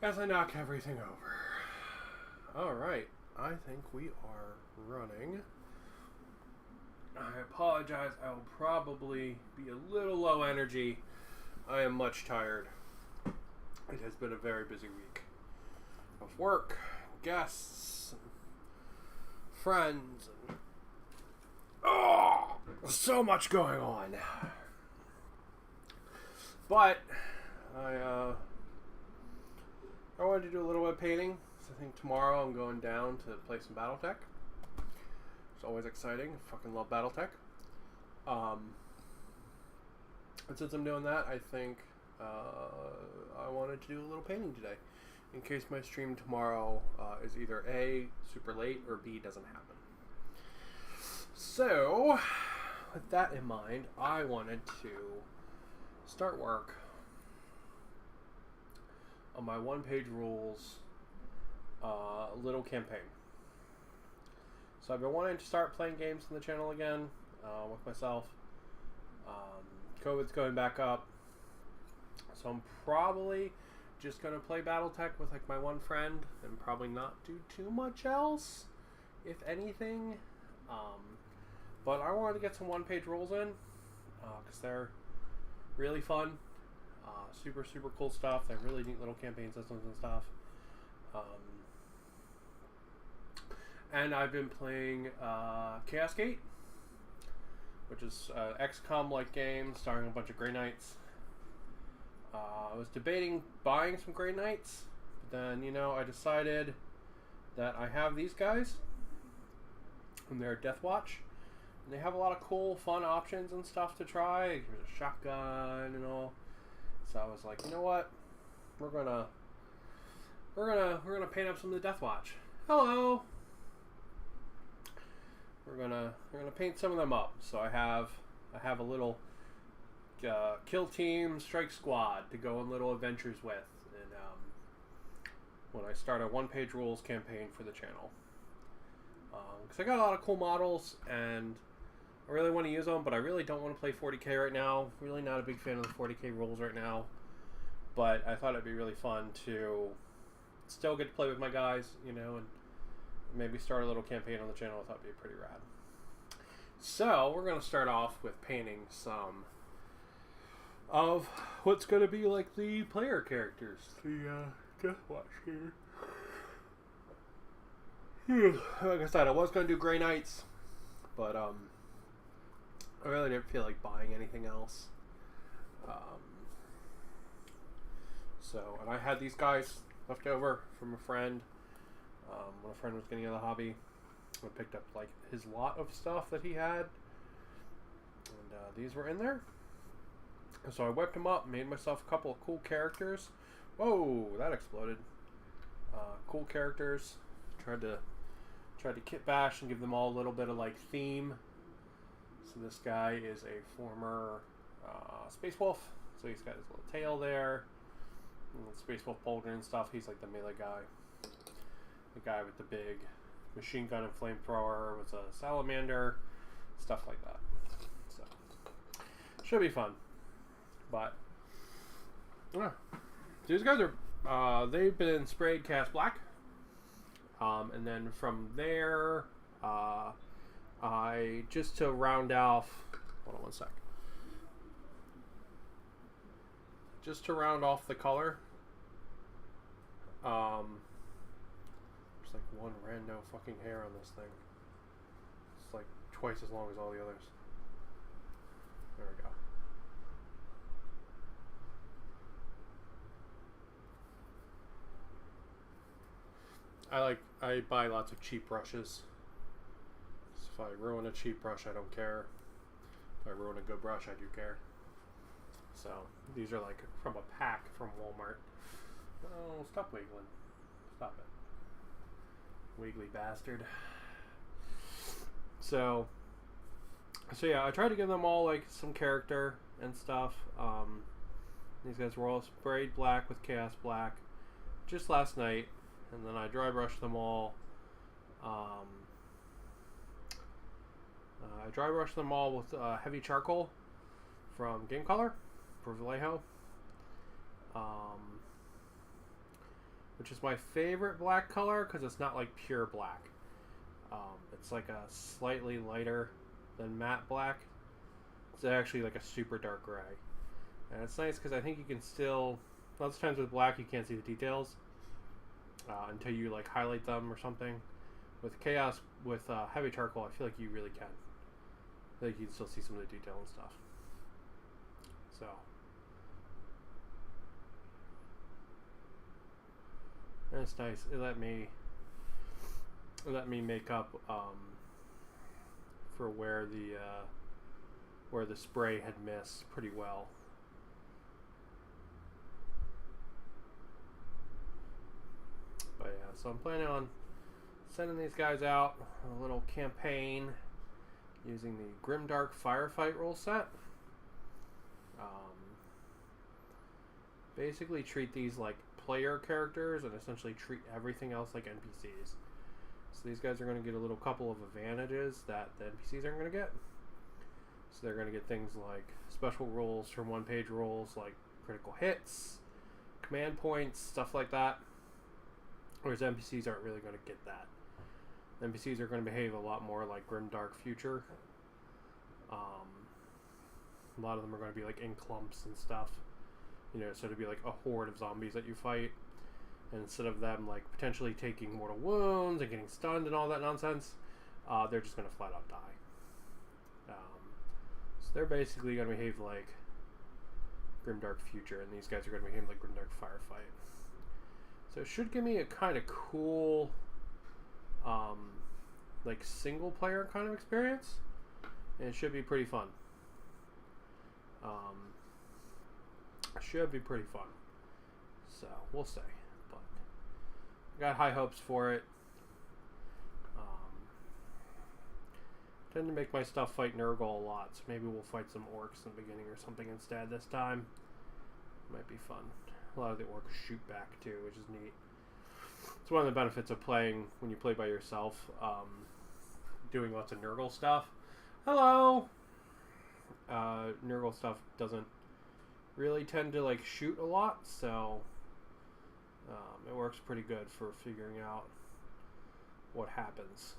as I knock everything over. Alright, I think we are running. I apologize, I will probably be a little low energy. I am much tired. It has been a very busy week of work, guests, friends, and so much going on. But I wanted to do a little bit of painting. So I think tomorrow I'm going down to play some Battletech. It's always exciting. I fucking love Battletech. And since I'm doing that, I think I wanted to do a little painting today, in case my stream tomorrow is either A, super late, or B, doesn't happen. So, with that in mind, I wanted to start work on my one-page rules little campaign. So I've been wanting to start playing games on the channel again with myself. COVID's going back up, so I'm probably just going to play Battletech with like my one friend and probably not do too much else, if anything. But I wanted to get some one-page rules in because they're really fun. Super cool stuff. They have really neat little campaign systems and stuff. And I've been playing Chaos Gate, which is an XCOM-like game starring a bunch of Grey Knights. I was debating buying some Grey Knights, but then, I decided that I have these guys, and they're Death Watch. And they have a lot of cool, fun options and stuff to try. There's a shotgun and all. So I was like, you know what? We're gonna paint up some of the Death Watch. Hello. We're gonna paint some of them up. So I have a little kill team strike squad to go on little adventures with, and when I start a one-page rules campaign for the channel, because I got a lot of cool models and I really want to use them, but I really don't want to play 40k right now. Really not a big fan of the 40k rules right now, but I thought it'd be really fun to still get to play with my guys, and maybe start a little campaign on the channel. I thought it'd be pretty rad. So we're going to start off with painting some of what's going to be like the player characters. The Death Watch here. Like I said, I was going to do Grey Knights, but I really didn't feel like buying anything else. And I had these guys left over from a friend. When a friend was getting out of the hobby, I picked up like his lot of stuff that he had, and these were in there. So I whipped them up, made myself a couple of cool characters. Whoa, that exploded. Cool characters. Tried to kit bash and give them all a little bit of like theme. So this guy is a former Space Wolf. So he's got his little tail there. And Space Wolf Pauldron and stuff. He's like the melee guy. The guy with the big machine gun and flamethrower was a salamander. Stuff like that. So should be fun. But yeah, these guys are they've been sprayed cast black. And then from there, I just to round off. Hold on one sec. Just to round off the color. There's like one rando fucking hair on this thing. It's like twice as long as all the others. There we go. I buy lots of cheap brushes. So if I ruin a cheap brush, I don't care. If I ruin a good brush, I do care. So these are like from a pack from Walmart. Oh, stop wiggling. Stop it. Wiggly bastard. So yeah, I tried to give them all like some character and stuff. These guys were all sprayed black with Chaos Black just last night. And then I dry brushed them all. I dry brushed them all with heavy charcoal from Game Color for Vallejo. which is my favorite black color because it's not like pure black. It's like a slightly lighter than matte black. It's actually like a super dark gray. And it's nice because I think you can still... Lots of times with black you can't see the details until you like highlight them or something. With Chaos, with heavy charcoal, I feel like you really can. I feel like you can still see some of the detail and stuff. So... And it's nice. It let me make up for where the spray had missed pretty well. But yeah, so I'm planning on sending these guys out on a little campaign using the Grimdark Firefight rule set. Basically treat these like player characters and essentially treat everything else like NPCs. So these guys are going to get a little couple of advantages that the NPCs aren't going to get. So they're going to get things like special rules from one-page rules like critical hits, command points, stuff like that. Whereas NPCs aren't really going to get that. NPCs are going to behave a lot more like Grimdark Future. A lot of them are going to be like in clumps and stuff. You know, so it'd be like a horde of zombies that you fight. And instead of them like potentially taking mortal wounds and getting stunned and all that nonsense, they're just going to flat out die. So they're basically going to behave like Grimdark Future, and these guys are going to behave like Grimdark Firefight. So it should give me a kind of cool, like single player kind of experience, and it should be pretty fun. Should be pretty fun. So we'll see. But I got high hopes for it. Tend to make my stuff fight Nurgle a lot, so maybe we'll fight some orcs in the beginning or something instead this time. Might be fun. A lot of the orcs shoot back too, which is neat. It's one of the benefits of playing when you play by yourself, doing lots of Nurgle stuff. Hello! Nurgle stuff doesn't really tend to like shoot a lot, so it works pretty good for figuring out what happens.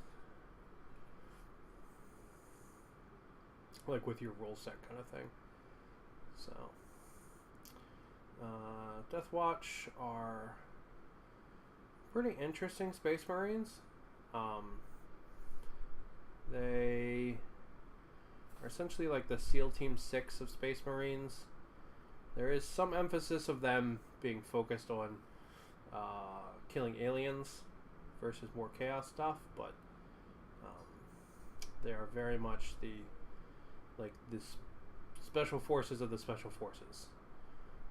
Like with your rule set kind of thing. So Deathwatch are pretty interesting Space Marines. They are essentially like the SEAL Team 6 of Space Marines. There is some emphasis of them being focused on killing aliens versus more chaos stuff, but they are very much the special forces of the special forces.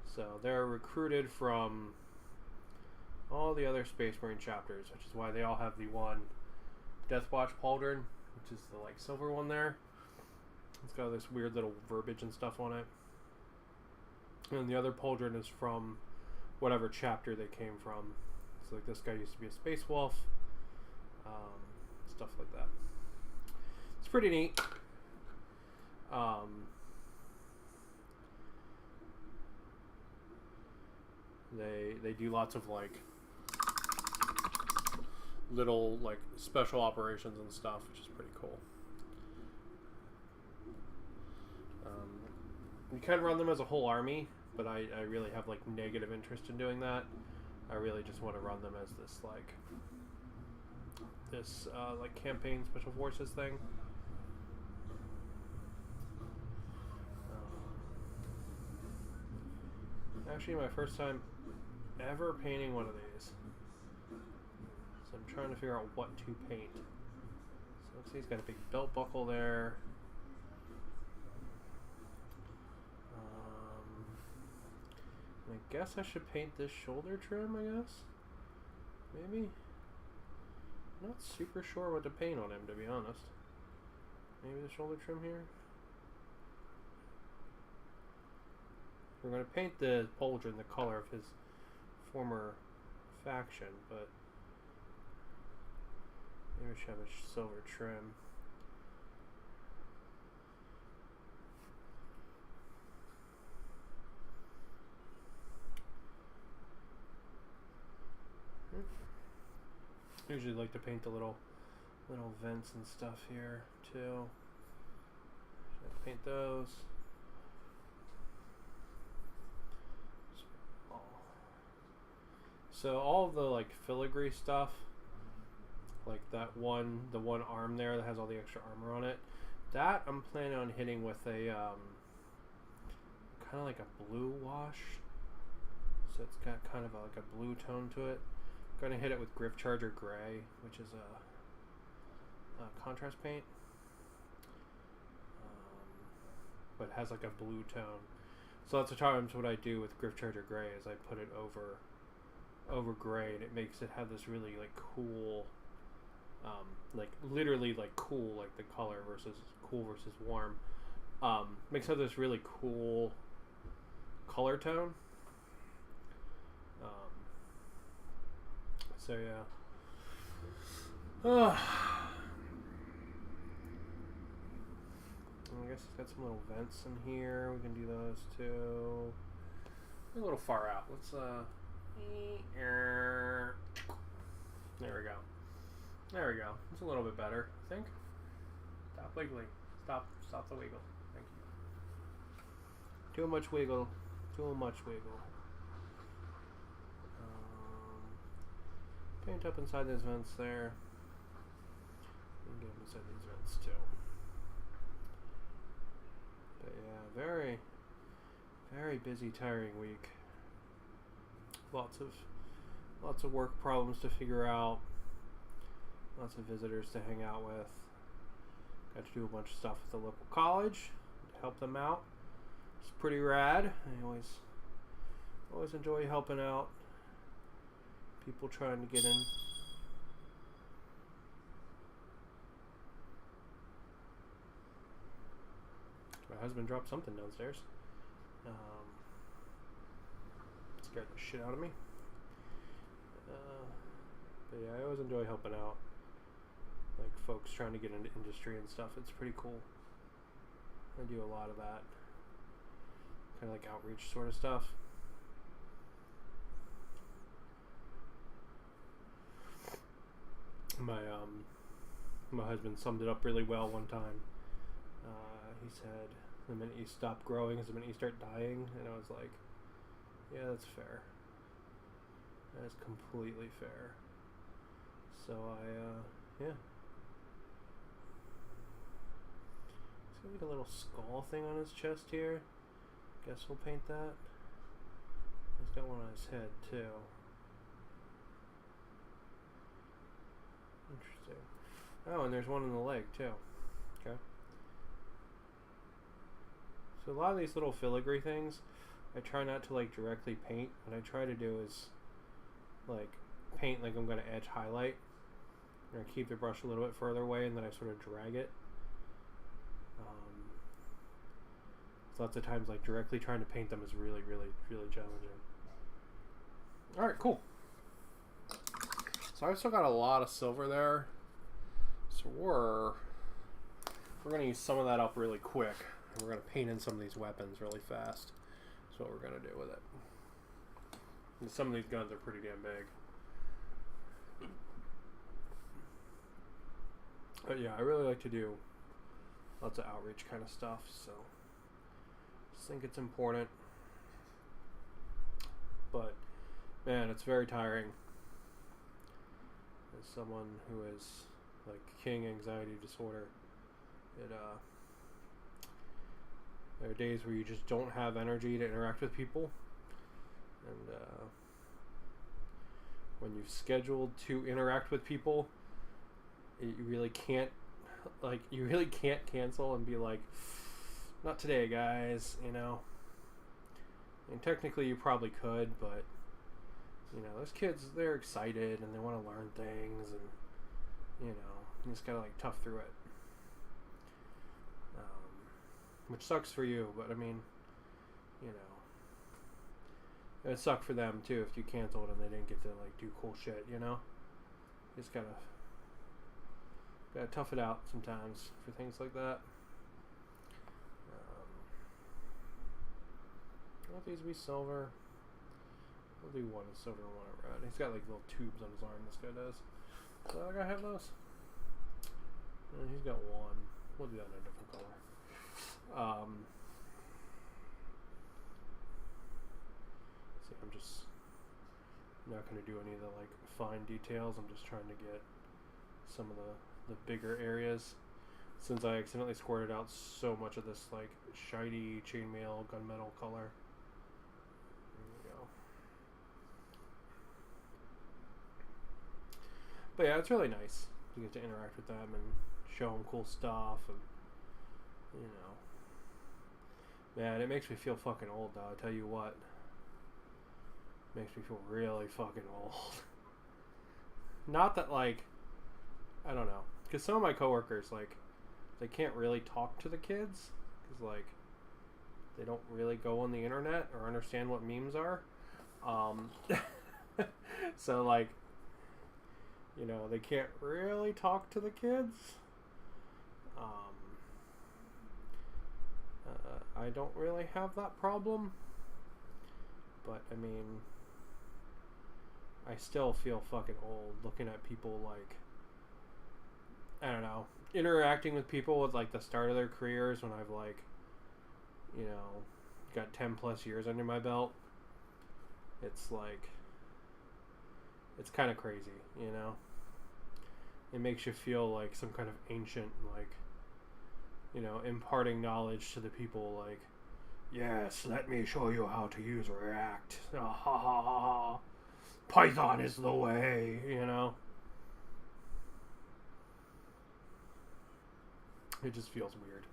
So they're recruited from all the other Space Marine chapters, which is why they all have the one Deathwatch Pauldron, which is the like silver one there. It's got this weird little verbiage and stuff on it. And the other Pauldron is from whatever chapter they came from. So like this guy used to be a space wolf. Stuff like that. It's pretty neat. They do lots of like little like special operations and stuff, which is pretty cool. You can run them as a whole army, but I really have like negative interest in doing that. I really just want to run them as this like campaign special forces thing. Actually, my first time ever painting one of these. So I'm trying to figure out what to paint. So let's see, he's got a big belt buckle there. I guess I should paint this shoulder trim, I guess? Maybe? I'm not super sure what to paint on him, to be honest. Maybe the shoulder trim here? We're going to paint the Pauldron the color of his former faction, but maybe we should have a silver trim. I usually like to paint the little vents and stuff here too. Paint those. So all of the like filigree stuff, like the one arm there that has all the extra armor on it, that I'm planning on hitting with a kind of like a blue wash. So it's got kind of like a blue tone to it. I'm gonna hit it with Griff Charger Gray, which is a contrast paint, but it has like a blue tone. So lots of times what I do with Griff Charger Gray is I put it over gray, and it makes it have this really like cool, like literally like cool, like the color versus cool versus warm, makes it this really cool color tone. So yeah. I guess it's got some little vents in here. We can do those too. We're a little far out. Let's there we go. There we go. It's a little bit better, I think. Stop wiggling. Stop the wiggle. Thank you. Too much wiggle. Too much wiggle. Paint up inside those vents there. And get inside these vents too. But yeah, very, very busy, tiring week. Lots of work problems to figure out. Lots of visitors to hang out with. Got to do a bunch of stuff with the local college to help them out. It's pretty rad. I always enjoy helping out people trying to get in. My husband dropped something downstairs. Scared the shit out of me. But yeah, I always enjoy helping out like folks trying to get into industry and stuff. It's pretty cool. I do a lot of that. Kind of like outreach sort of stuff. My husband summed it up really well one time. He said, the minute you stop growing is the minute you start dying. And I was like, yeah, that's fair. That is completely fair. So yeah. He's got like a little skull thing on his chest here. Guess we'll paint that. He's got one on his head too. Interesting. Oh, and there's one in the leg too. Okay. So a lot of these little filigree things, I try not to like directly paint. What I try to do is like paint like I'm going to edge highlight. And I keep the brush a little bit further away, and then I sort of drag it. So lots of times like directly trying to paint them is really, really, really challenging. Alright, cool. So I've still got a lot of silver there. So we're going to use some of that up really quick. And we're going to paint in some of these weapons really fast. That's what we're going to do with it. And some of these guns are pretty damn big. But yeah, I really like to do lots of outreach kind of stuff. So I just think it's important. But man, it's very tiring. As someone who is like king anxiety disorder, there are days where you just don't have energy to interact with people, and when you've scheduled to interact with people, you really can't cancel and be like, not today, guys, you know. And technically you probably could, but you know, those kids, they're excited and they want to learn things, and you know, you just gotta like tough through it. Which sucks for you, but I mean, you know, it would suck for them too if you canceled and they didn't get to like do cool shit, you know? You just gotta tough it out sometimes for things like that. I want these to be silver. We'll do one in silver and one in red. He's got like little tubes on his arm, this guy does. Does that guy have those? He's got one. We'll do that in a different color. See, I'm just not going to do any of the like fine details. I'm just trying to get some of the bigger areas, since I accidentally squirted out so much of this like shiny chainmail gunmetal color. There we go. But yeah, it's really nice to get to interact with them and show them cool stuff, and you know, man, it makes me feel fucking old though. I tell you what, it makes me feel really fucking old. Not that like, I don't know, because some of my coworkers, like, they can't really talk to the kids because like they don't really go on the internet or understand what memes are. So like, you know, they can't really talk to the kids. I don't really have that problem, but I mean, I still feel fucking old looking at people like, I don't know, interacting with people with like the start of their careers when I've like, you know, got 10 plus years under my belt. It's like, it's kind of crazy, you know? It makes you feel like some kind of ancient, like, you know, imparting knowledge to the people, like, yes, let me show you how to use React. Ha ha ha ha. Python is the way, you know? It just feels weird.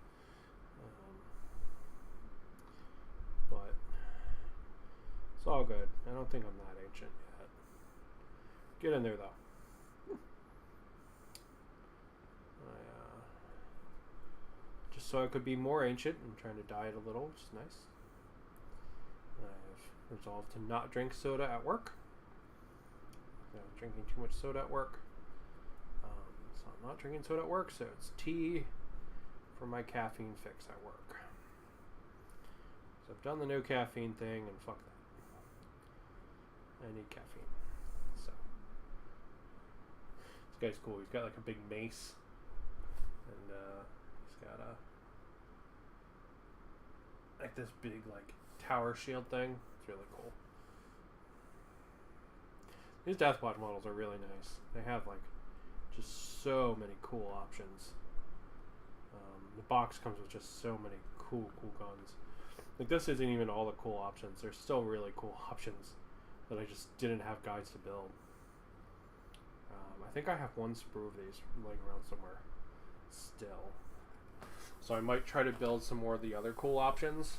But it's all good. I don't think I'm that ancient yet. Get in there, though. Just so I could be more ancient, I'm trying to diet a little, which is nice. I've resolved to not drink soda at work. I'm drinking too much soda at work. So I'm not drinking soda at work, so it's tea for my caffeine fix at work. So I've done the no caffeine thing, and fuck that. I need caffeine. So this guy's cool. He's got like a big mace, and he's got a like this big like tower shield thing. It's really cool. These Deathwatch models are really nice. They have like just so many cool options. The box comes with just so many cool guns. Like, this isn't even all the cool options. There's still really cool options that I just didn't have guides to build. I think I have one sprue of these laying around somewhere still. So I might try to build some more of the other cool options.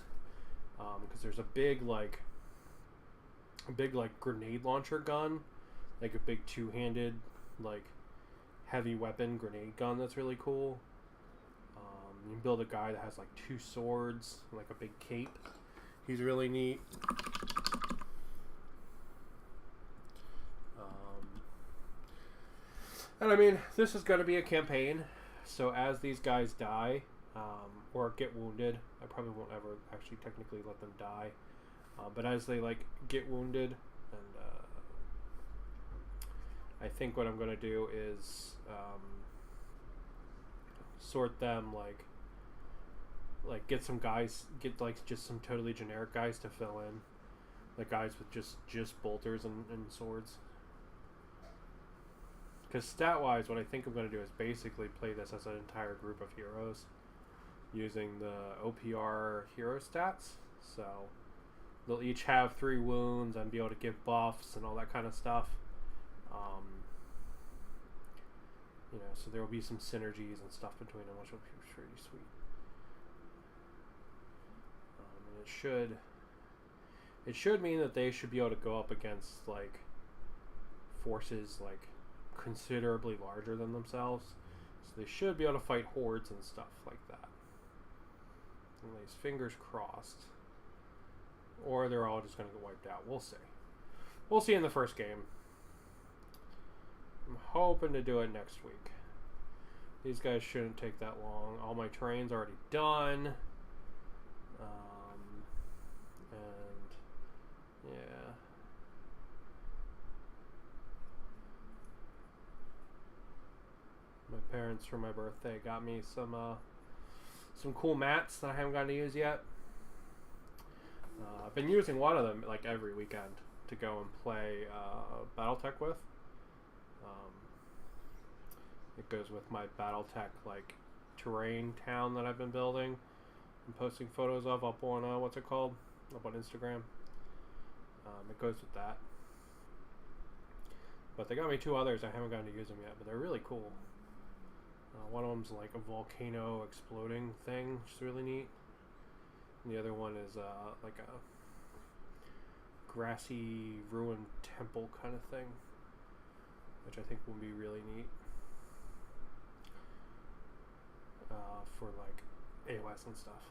Because there's a big like grenade launcher gun. Like a big two-handed like heavy weapon grenade gun that's really cool. You can build a guy that has like 2 swords and like a big cape. He's really neat. And I mean, this is going to be a campaign, so as these guys die or get wounded, I probably won't ever actually technically let them die, but as they like get wounded, and I think what I'm going to do is sort them like get some guys, get like just some totally generic guys to fill in, like guys with just bolters and swords. Because stat-wise, what I think I'm going to do is basically play this as an entire group of heroes using the OPR hero stats. So they'll each have 3 wounds and be able to give buffs and all that kind of stuff. You know, so there will be some synergies and stuff between them, which will be pretty sweet. And it should mean that they should be able to go up against like forces like considerably larger than themselves, so they should be able to fight hordes and stuff like that. At least fingers crossed, or they're all just going to get wiped out. We'll see in the first game. I'm hoping to do it next week. These guys shouldn't take that long. All my terrain's already done. And yeah. parents for my birthday got me some cool mats that I haven't gotten to use yet. I've been using one of them like every weekend to go and play Battletech with. It goes with my Battletech like terrain town that I've been building and posting photos of up on what's it called? Up on Instagram. It goes with that. But they got me two others. I haven't gotten to use them yet, but they're really cool. One of them's like a volcano exploding thing, which is really neat. And the other one is like a grassy ruined temple kind of thing, which I think will be really neat for like AOS and stuff.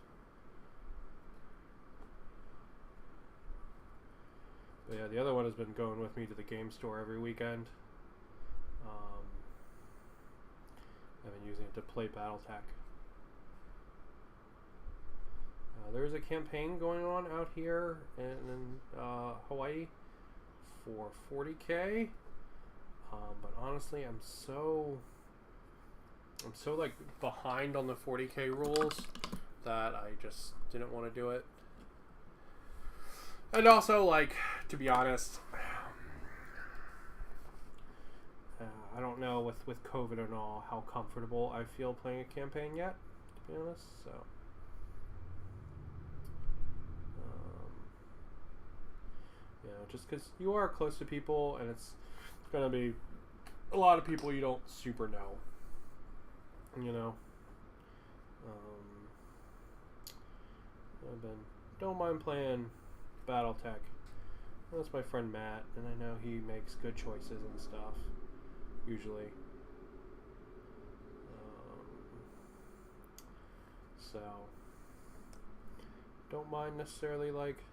But yeah, the other one has been going with me to the game store every weekend. I've been using it to play Battletech. There is a campaign going on out here in Hawaii for 40K. But honestly, I'm so like behind on the 40K rules that I just didn't want to do it. And also, like, to be honest, I don't know with COVID and all how comfortable I feel playing a campaign yet, to be honest. So, you know, just because you are close to people, and it's gonna be a lot of people you don't super know. You know, don't mind playing Battletech. That's my friend Matt, and I know he makes good choices and stuff, usually. So, don't mind necessarily, like,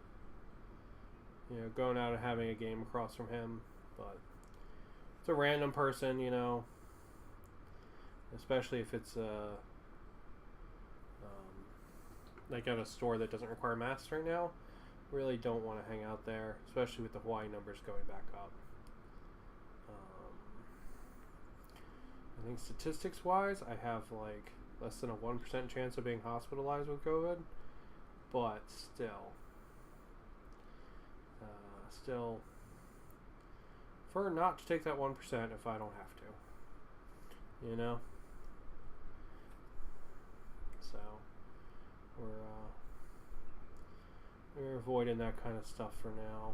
you know, going out and having a game across from him, but it's a random person, you know, especially if it's like at a store that doesn't require masks right now. Really don't want to hang out there, especially with the Hawaii numbers going back up. I think statistics wise, I have like less than a 1% chance of being hospitalized with COVID, but still prefer not to take that 1% if I don't have to, you know. So we're avoiding that kind of stuff for now.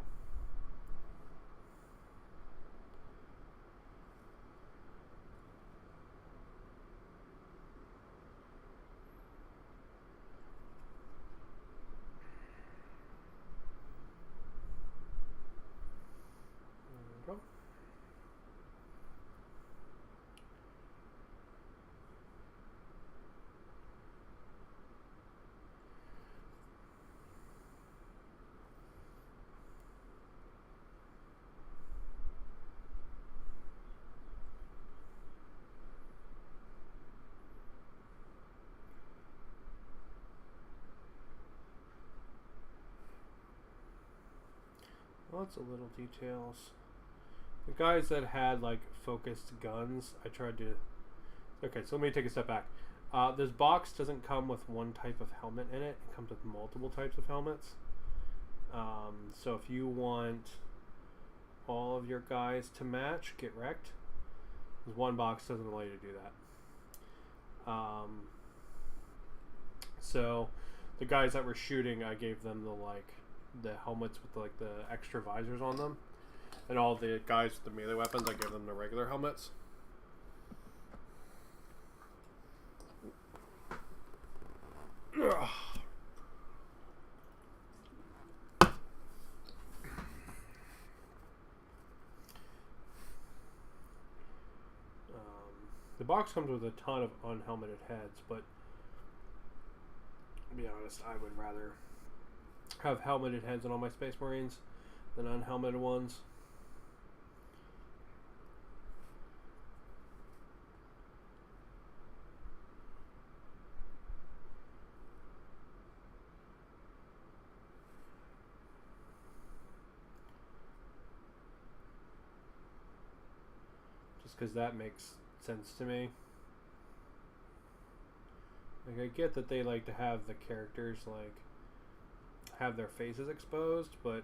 There we go. Lots of little details. The guys that had like focused guns, I tried to... Okay, so let me take a step back. This box doesn't come with one type of helmet in it. It comes with multiple types of helmets. So if you want all of your guys to match, get wrecked. This one box doesn't allow you to do that. So the guys that were shooting, I gave them the helmets with like the extra visors on them, and all the guys with the melee weapons, I gave them the regular helmets. The box comes with a ton of unhelmeted heads, but to be honest, I would rather have helmeted heads on all my Space Marines than unhelmeted ones. Just because that makes sense to me. Like, I get that they like to have the characters, like, have their faces exposed, but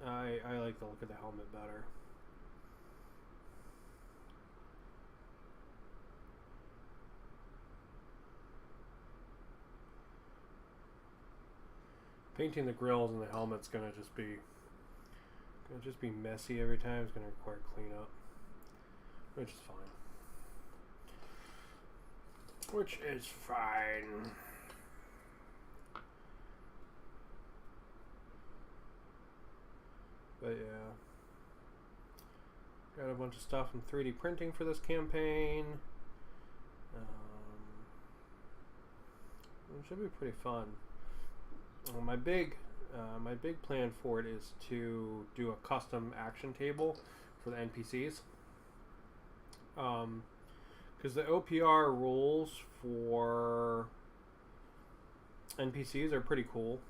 I like the look of the helmet better. Painting the grills and the helmet's gonna just be messy every time. It's gonna require cleanup, which is fine. Which is fine. But yeah, got a bunch of stuff in 3D printing for this campaign. It should be pretty fun. My big plan for it is to do a custom action table for the NPCs. Because the OPR rules for NPCs are pretty cool.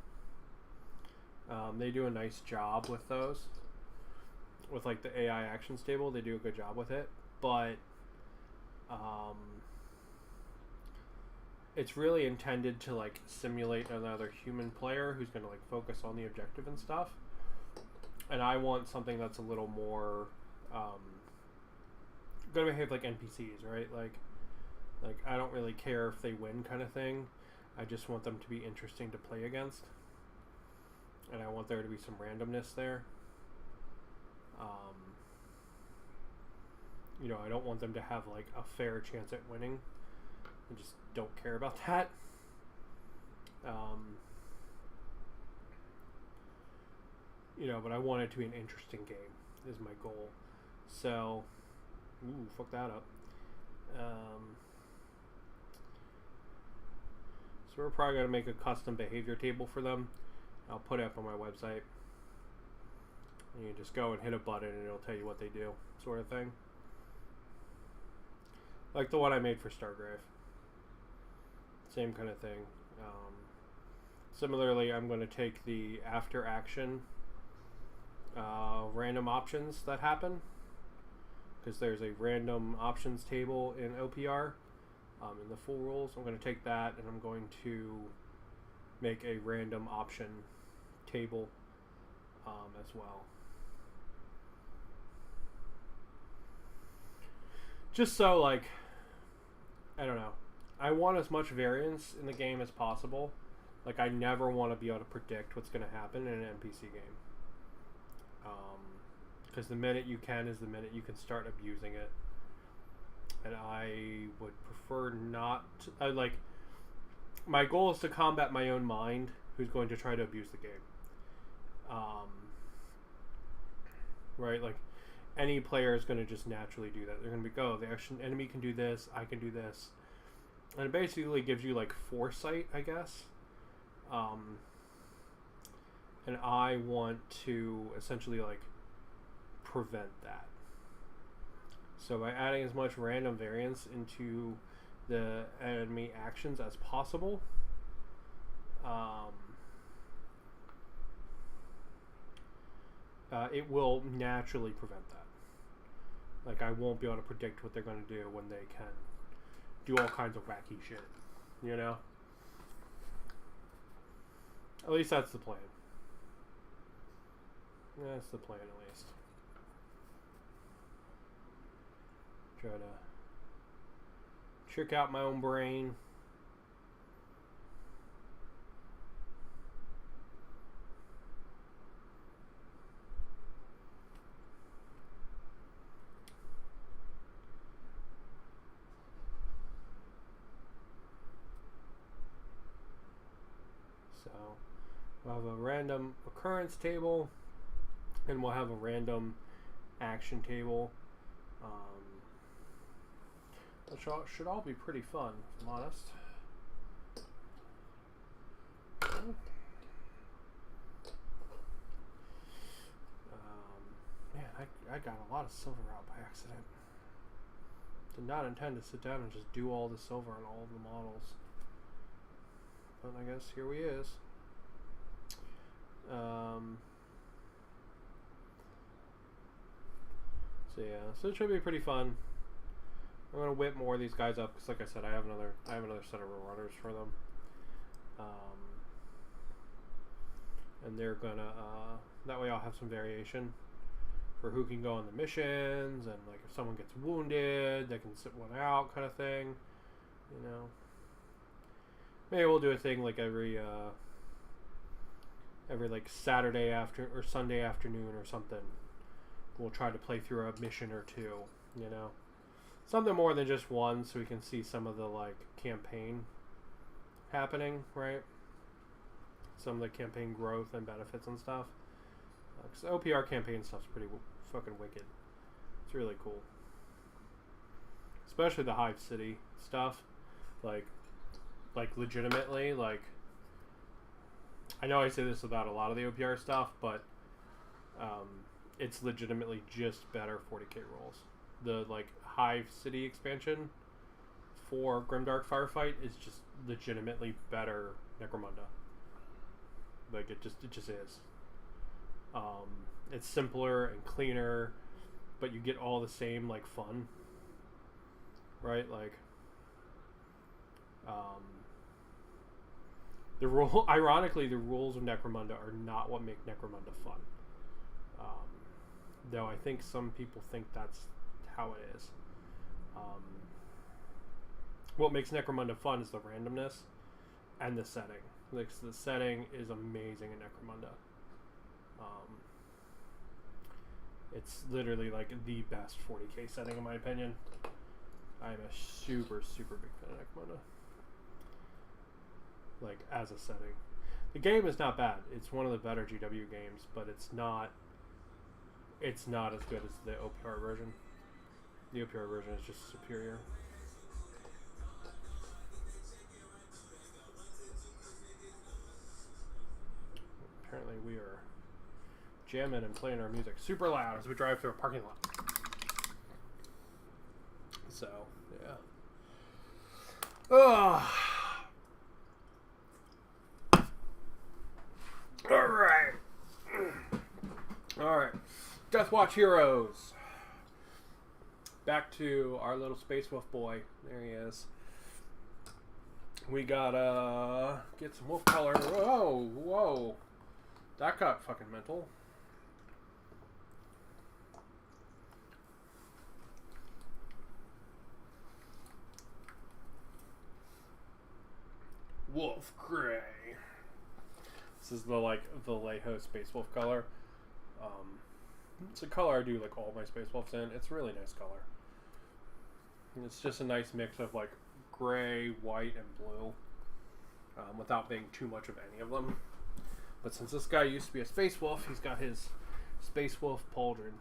They do a nice job with those. With like the AI actions table, they do a good job with it. But it's really intended to like simulate another human player who's going to like focus on the objective and stuff. And I want something that's a little more going to behave like NPCs, right? Like I don't really care if they win, kind of thing. I just want them to be interesting to play against. And I want there to be some randomness there. You know, I don't want them to have like a fair chance at winning. I just don't care about that. You know, but I want it to be an interesting game is my goal. So, ooh, fuck that up. So we're probably going to make a custom behavior table for them. I'll put it up on my website. And you just go and hit a button and it'll tell you what they do, sort of thing. Like the one I made for Stargrave. Same kind of thing. Similarly, I'm going to take the after action random options that happen. Because there's a random options table in OPR. In the full rules, I'm going to take that and I'm going to make a random option table as well. Just so, like, I don't know. I want as much variance in the game as possible. Like, I never want to be able to predict what's going to happen in an NPC game. Because the minute you can is the minute you can start abusing it. And I would prefer not to, like, my goal is to combat my own mind who's going to try to abuse the game. Right? Like, any player is going to just naturally do that. They're going to be, oh, the enemy can do this, I can do this. And it basically gives you, like, foresight, I guess. And I want to essentially, like, prevent that. So by adding as much random variance into the enemy actions as possible, it will naturally prevent that. Like, I won't be able to predict what they're going to do when they can do all kinds of wacky shit, you know? At least that's the plan. That's the plan, at least. Try to trick out my own brain. So we'll have a random occurrence table and we'll have a random action table. Which should all be pretty fun, if I'm honest. Man, I got a lot of silver out by accident. Did not intend to sit down and just do all the silver on all of the models. But I guess here we is. So yeah, so it should be pretty fun. I'm gonna whip more of these guys up because, like I said, I have another set of runners for them, and they're gonna that way I'll have some variation for who can go on the missions, and like if someone gets wounded, they can sit one out, kind of thing. You know, maybe we'll do a thing like every like Saturday after or Sunday afternoon or something. We'll try to play through a mission or two. You know. Something more than just one, so we can see some of the like campaign happening, right? Some of the campaign growth and benefits and stuff. Because OPR campaign stuff's pretty fucking wicked. It's really cool, especially the Hive City stuff. Like legitimately, like I know I say this about a lot of the OPR stuff, but it's legitimately just better 40k rolls. The like Hive City expansion for Grimdark Firefight is just legitimately better Necromunda. Like it just is. It's simpler and cleaner, but you get all the same like fun, right? Like ironically, the rules of Necromunda are not what make Necromunda fun. Though I think some people think that's how it is. What makes Necromunda fun is the randomness and the setting. Like the setting is amazing in Necromunda. It's literally like the best 40k setting in my opinion. I'm a super big fan of Necromunda. Like as a setting, the game is not bad. It's one of the better GW games, but it's not as good as the OPR version. The OPR version is just superior. Apparently we are jamming and playing our music super loud as we drive through a parking lot. So, yeah. Alright. Deathwatch Heroes. Back to our little Space Wolf boy. There he is. We gotta get some wolf color. Whoa. That got fucking mental. Wolf Gray. This is the Vallejo Space Wolf color. It's a color I do like all my Space Wolves in. It's a really nice color. And it's just a nice mix of like gray, white, and blue, without being too much of any of them. But since this guy used to be a Space Wolf, he's got his Space Wolf Pauldron.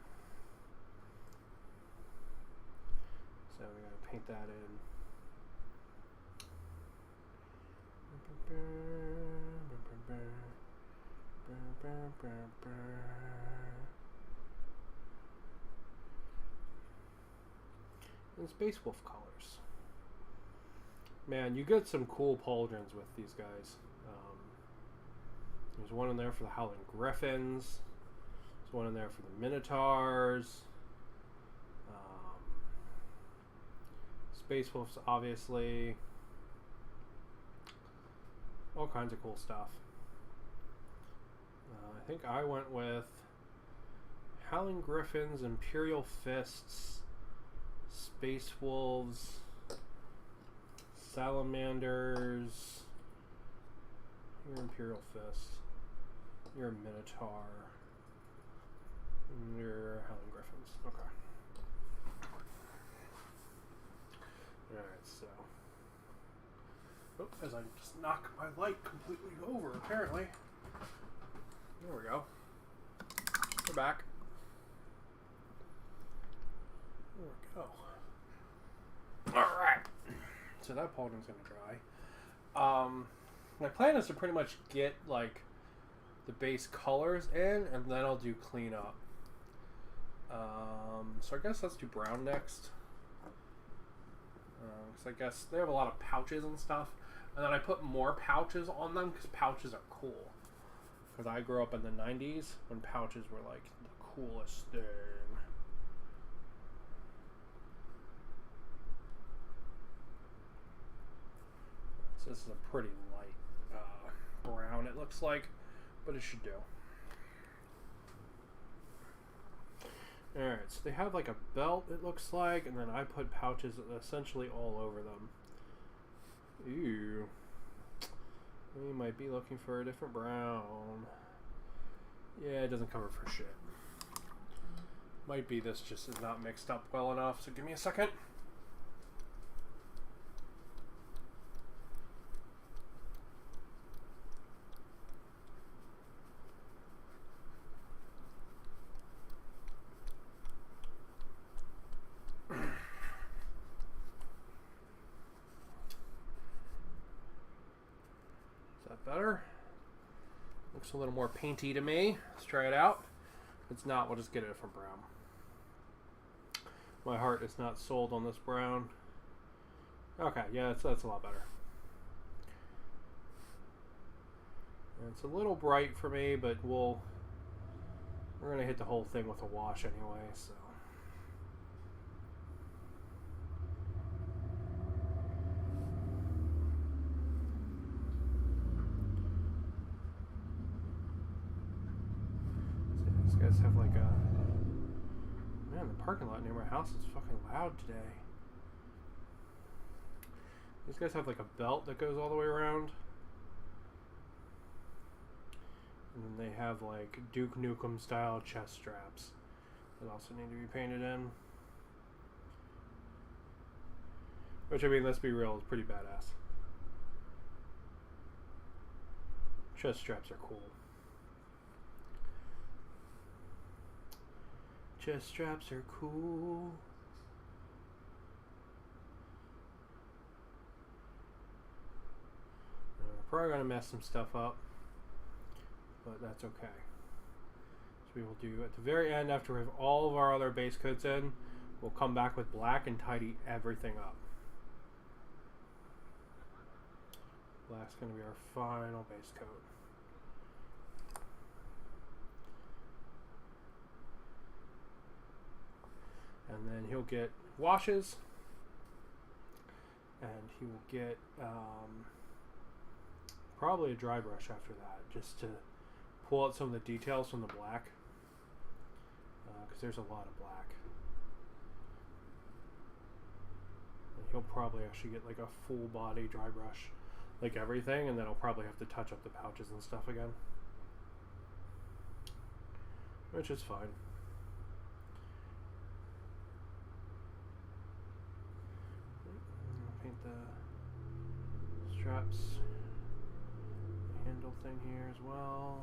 So we gotta paint that in. And Space Wolf colors. Man, you get some cool pauldrons with these guys. There's one in there for the Howling Griffins. There's one in there for the Minotaurs. Space Wolves, obviously. All kinds of cool stuff. I think I went with Howling Griffins, Imperial Fists, Space Wolves, Salamanders. You're Imperial Fist. You're a Minotaur. And you're Howling Griffins. Okay. Alright, so. Oh, as I just knock my light completely over, apparently. There we go. We're back. There we go. Alright. So that pauldron's gonna dry. My plan is to pretty much get like the base colors in, and then I'll do cleanup. So I guess let's do brown next. Because I guess they have a lot of pouches and stuff. And then I put more pouches on them because pouches are cool. Because I grew up in the 90s when pouches were like the coolest thing. This is a pretty light brown, it looks like, but it should do. Alright, so they have like a belt, it looks like, and then I put pouches essentially all over them. Ew. We might be looking for a different brown. Yeah, it doesn't cover for shit. Might be this just is not mixed up well enough, so give me a second. Better. Looks a little more painty to me. Let's try it out. If it's not, we'll just get it from brown. My heart is not sold on this brown. Okay, yeah, that's a lot better. And it's a little bright for me, but we're gonna hit the whole thing with a wash anyway, so. Have like a man, the parking lot near my house is fucking loud today. These guys have like a belt that goes all the way around, and then they have like Duke Nukem style chest straps that also need to be painted in, which, I mean, let's be real, is pretty badass. Chest straps are cool. Chest straps are cool. We're probably going to mess some stuff up, but that's okay. So we will do, at the very end, after we have all of our other base coats in, we'll come back with black and tidy everything up. Black's going to be our final base coat. And then he'll get washes, and he will get probably a dry brush after that, just to pull out some of the details from the black, because there's a lot of black. And he'll probably actually get like a full body dry brush, like everything, and then I'll probably have to touch up the pouches and stuff again, which is fine. Paint the straps, handle thing here as well.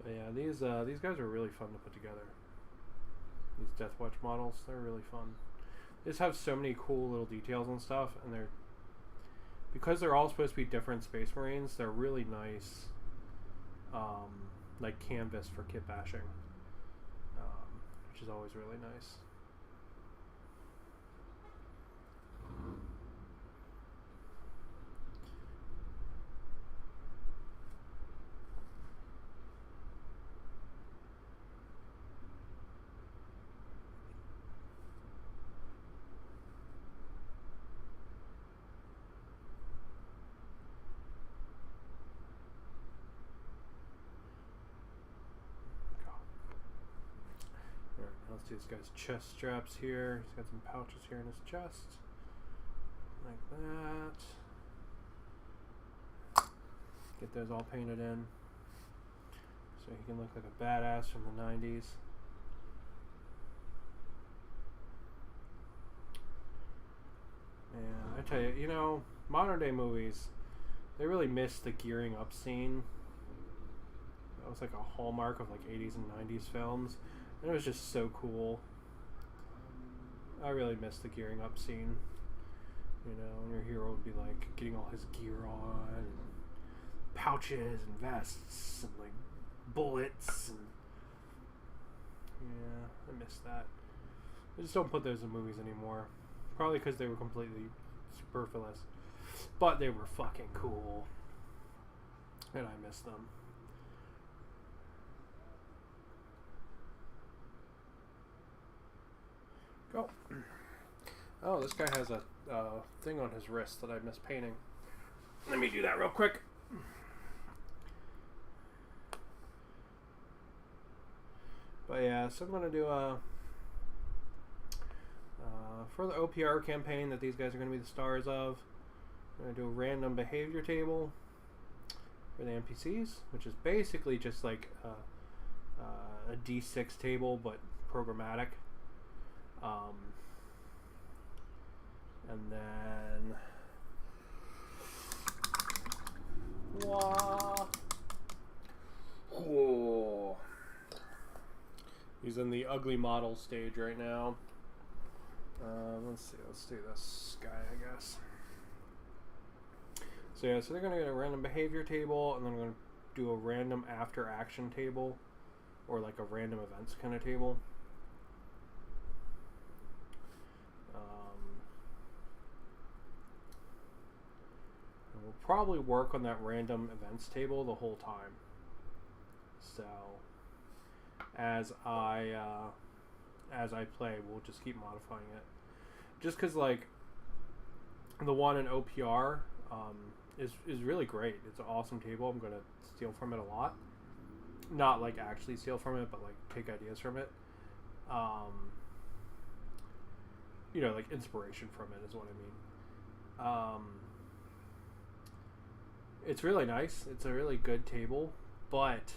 But yeah, these guys are really fun to put together. These Deathwatch models, they're really fun. They just have so many cool little details and stuff, and because they're all supposed to be different Space Marines, they're really nice, like canvas for kit bashing, which is always really nice. Let's do this guy's chest straps here. He's got some pouches here in his chest. Like that. Get those all painted in, so he can look like a badass from the 90s. And I tell you, you know, modern day movies, they really miss the gearing up scene. That was like a hallmark of like 80s and 90s films. And it was just so cool. I really miss the gearing up scene. You know, and your hero would be like getting all his gear on, and pouches and vests and like bullets and yeah, I miss that. I just don't put those in movies anymore. Probably because they were completely superfluous. But they were fucking cool. And I miss them. Go. Oh, this guy has a thing on his wrist that I miss painting. Let me do that real quick. But yeah, so I'm going to do for the OPR campaign that these guys are going to be the stars of, I'm going to do a random behavior table for the NPCs, which is basically just like a D6 table, but programmatic. And then whoa. He's in the ugly model stage right now. Let's see. Let's do this guy, I guess. So yeah, so they're going to get a random behavior table, and then I'm going to do a random after action table, or like a random events kind of table. And we'll probably work on that random events table the whole time. So as I play, we'll just keep modifying it. Just because like the one in OPR is really great. It's an awesome table. I'm gonna steal from it a lot. Not like actually steal from it, but like take ideas from it. You know, like inspiration from it is what I mean. It's really nice. It's a really good table, but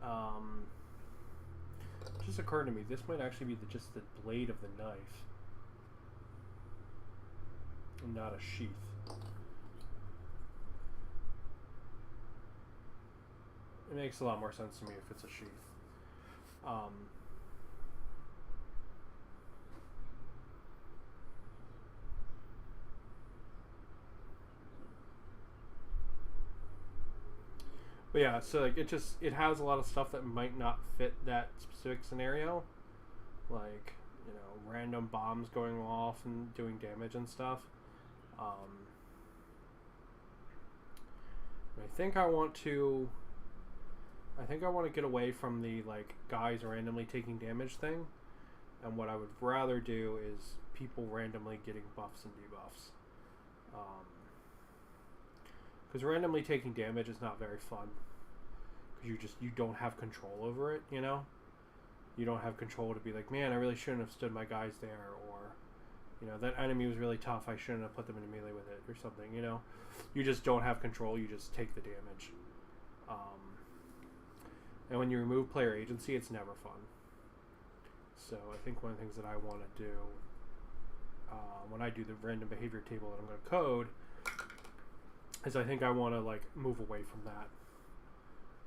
it just occurred to me this might actually be just the blade of the knife, and not a sheath. It makes a lot more sense to me if it's a sheath. But yeah, so like it has a lot of stuff that might not fit that specific scenario, like, you know, random bombs going off and doing damage and stuff. I think I want to get away from the like guys randomly taking damage thing, and what I would rather do is people randomly getting buffs and debuffs. Because randomly taking damage is not very fun. Because you don't have control over it, you know? You don't have control to be like, man, I really shouldn't have stood my guys there, or, you know, that enemy was really tough, I shouldn't have put them in melee with it, or something, you know? You just don't have control, you just take the damage. And when you remove player agency, it's never fun. So I think one of the things that I want to do when I do the random behavior table that I'm going to code is I think I want to like move away from that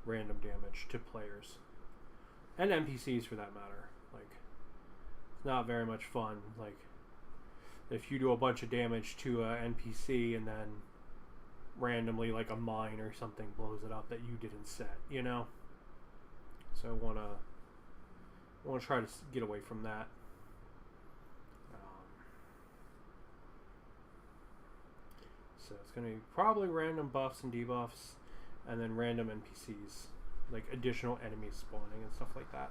random damage to players and NPCs for that matter. Like, it's not very much fun. Like, if you do a bunch of damage to an NPC and then randomly like a mine or something blows it up that you didn't set, you know. So I want to try to get away from that. So it's going to be probably random buffs and debuffs, and then random NPCs, like additional enemies spawning and stuff like that.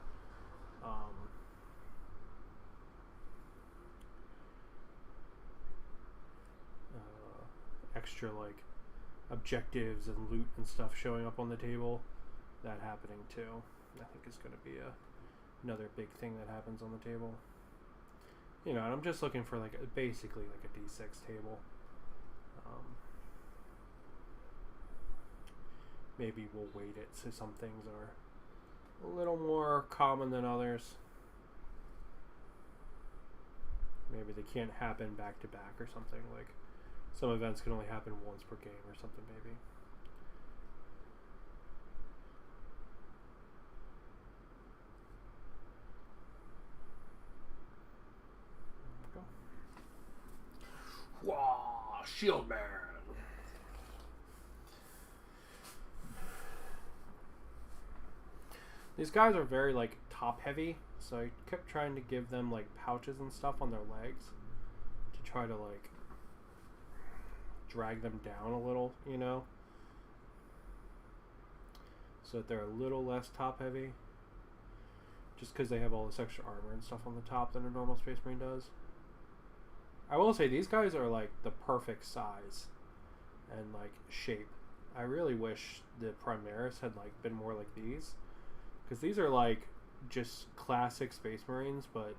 Extra like objectives and loot and stuff showing up on the table, that happening too. I think is going to be another big thing that happens on the table. You know, and I'm just looking for like basically like a D6 table. Maybe we'll weight it so some things are a little more common than others. Maybe they can't happen back to back or something. Like some events can only happen once per game or something maybe. Whoa, Shield Man. These guys are very, like, top-heavy, so I kept trying to give them, like, pouches and stuff on their legs to try to, like, drag them down a little, you know? So that they're a little less top-heavy. Just because they have all this extra armor and stuff on the top than a normal Space Marine does. I will say, these guys are, like, the perfect size and, like, shape. I really wish the Primaris had, like, been more like these. Because these are, like, just classic Space Marines, but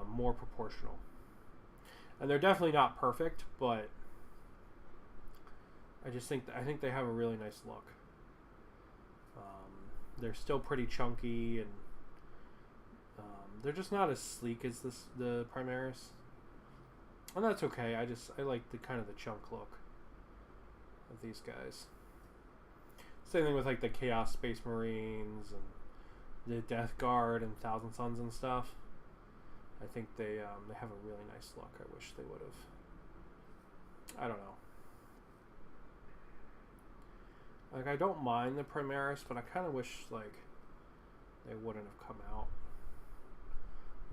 more proportional. And they're definitely not perfect, but I think they have a really nice look. They're still pretty chunky, and they're just not as sleek as the Primaris. And that's okay. I like the kind of the chunk look of these guys. Same thing with like the Chaos Space Marines and the Death Guard and Thousand Sons and stuff. I think they have a really nice look. I wish they would have. I don't know. Like, I don't mind the Primaris, but I kind of wish, like, they wouldn't have come out.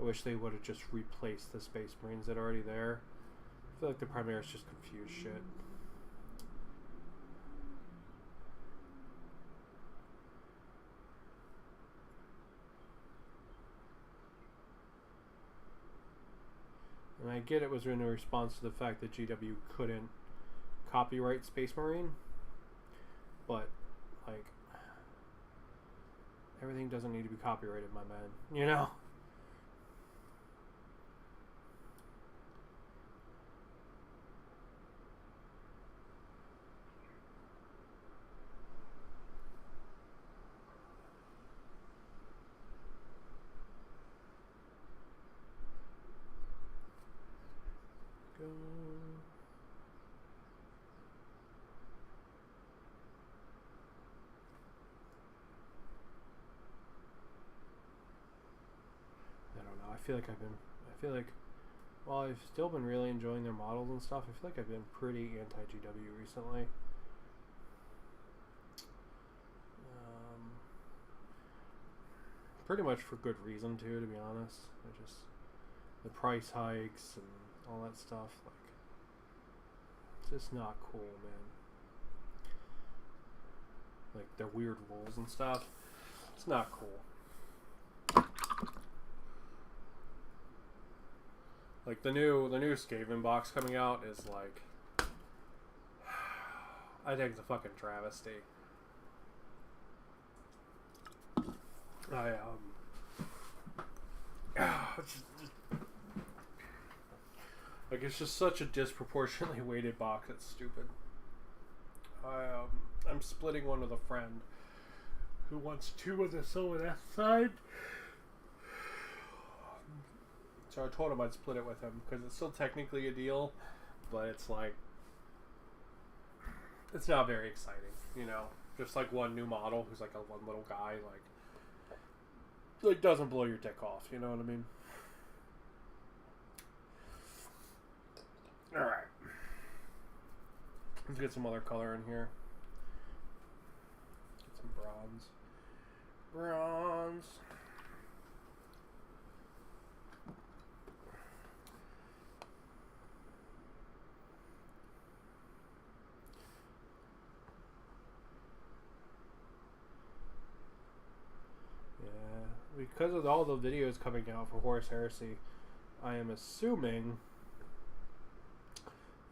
I wish they would have just replaced the Space Marines that are already there. I feel like the Primaris just confused shit. And I get it was in response to the fact that GW couldn't copyright Space Marine. But, like, everything doesn't need to be copyrighted, my man. You know? Go. I feel like while I've still been really enjoying their models and stuff, I feel like I've been pretty anti-GW recently. Pretty much for good reason too, to be honest. The price hikes and all that stuff, like, it's just not cool, man. Like their weird rules and stuff. It's not cool. Like the new Skaven box coming out is like, I think it's a fucking travesty. It's just such a disproportionately weighted box. It's stupid. I'm splitting one with a friend who wants two of the Sylvaneth side. So I told him I'd split it with him because it's still technically a deal, but it's like, it's not very exciting, you know. Just like one new model who's like a one little guy, like doesn't blow your dick off. You know what I mean? All right, let's get some other color in here. Get some bronze. Bronze. Because of all the videos coming out for Horus Heresy, I am assuming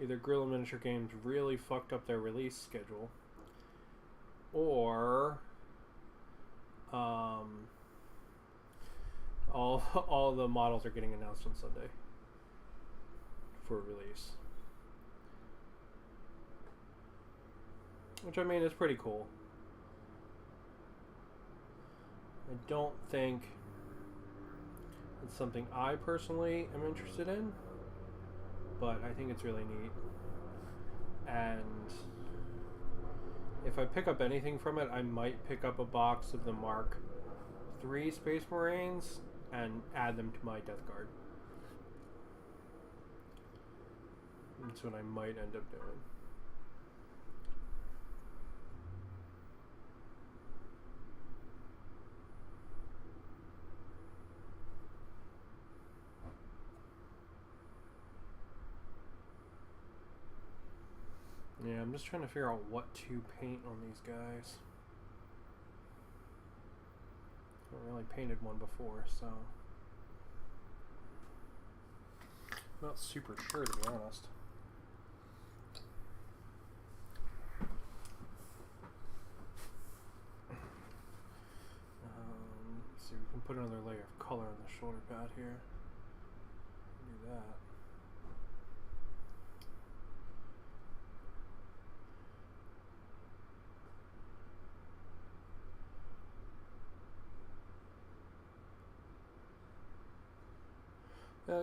either Guerrilla Miniature Games really fucked up their release schedule, or all the models are getting announced on Sunday for release. Which, I mean, is pretty cool. I don't think it's something I personally am interested in, but I think it's really neat. And if I pick up anything from it, I might pick up a box of the Mark III Space Marines and add them to my Death Guard. That's what I might end up doing. I'm just trying to figure out what to paint on these guys. I haven't really painted one before, so I'm not super sure, to be honest. Let's see, we can put another layer of color on the shoulder pad here. Do that.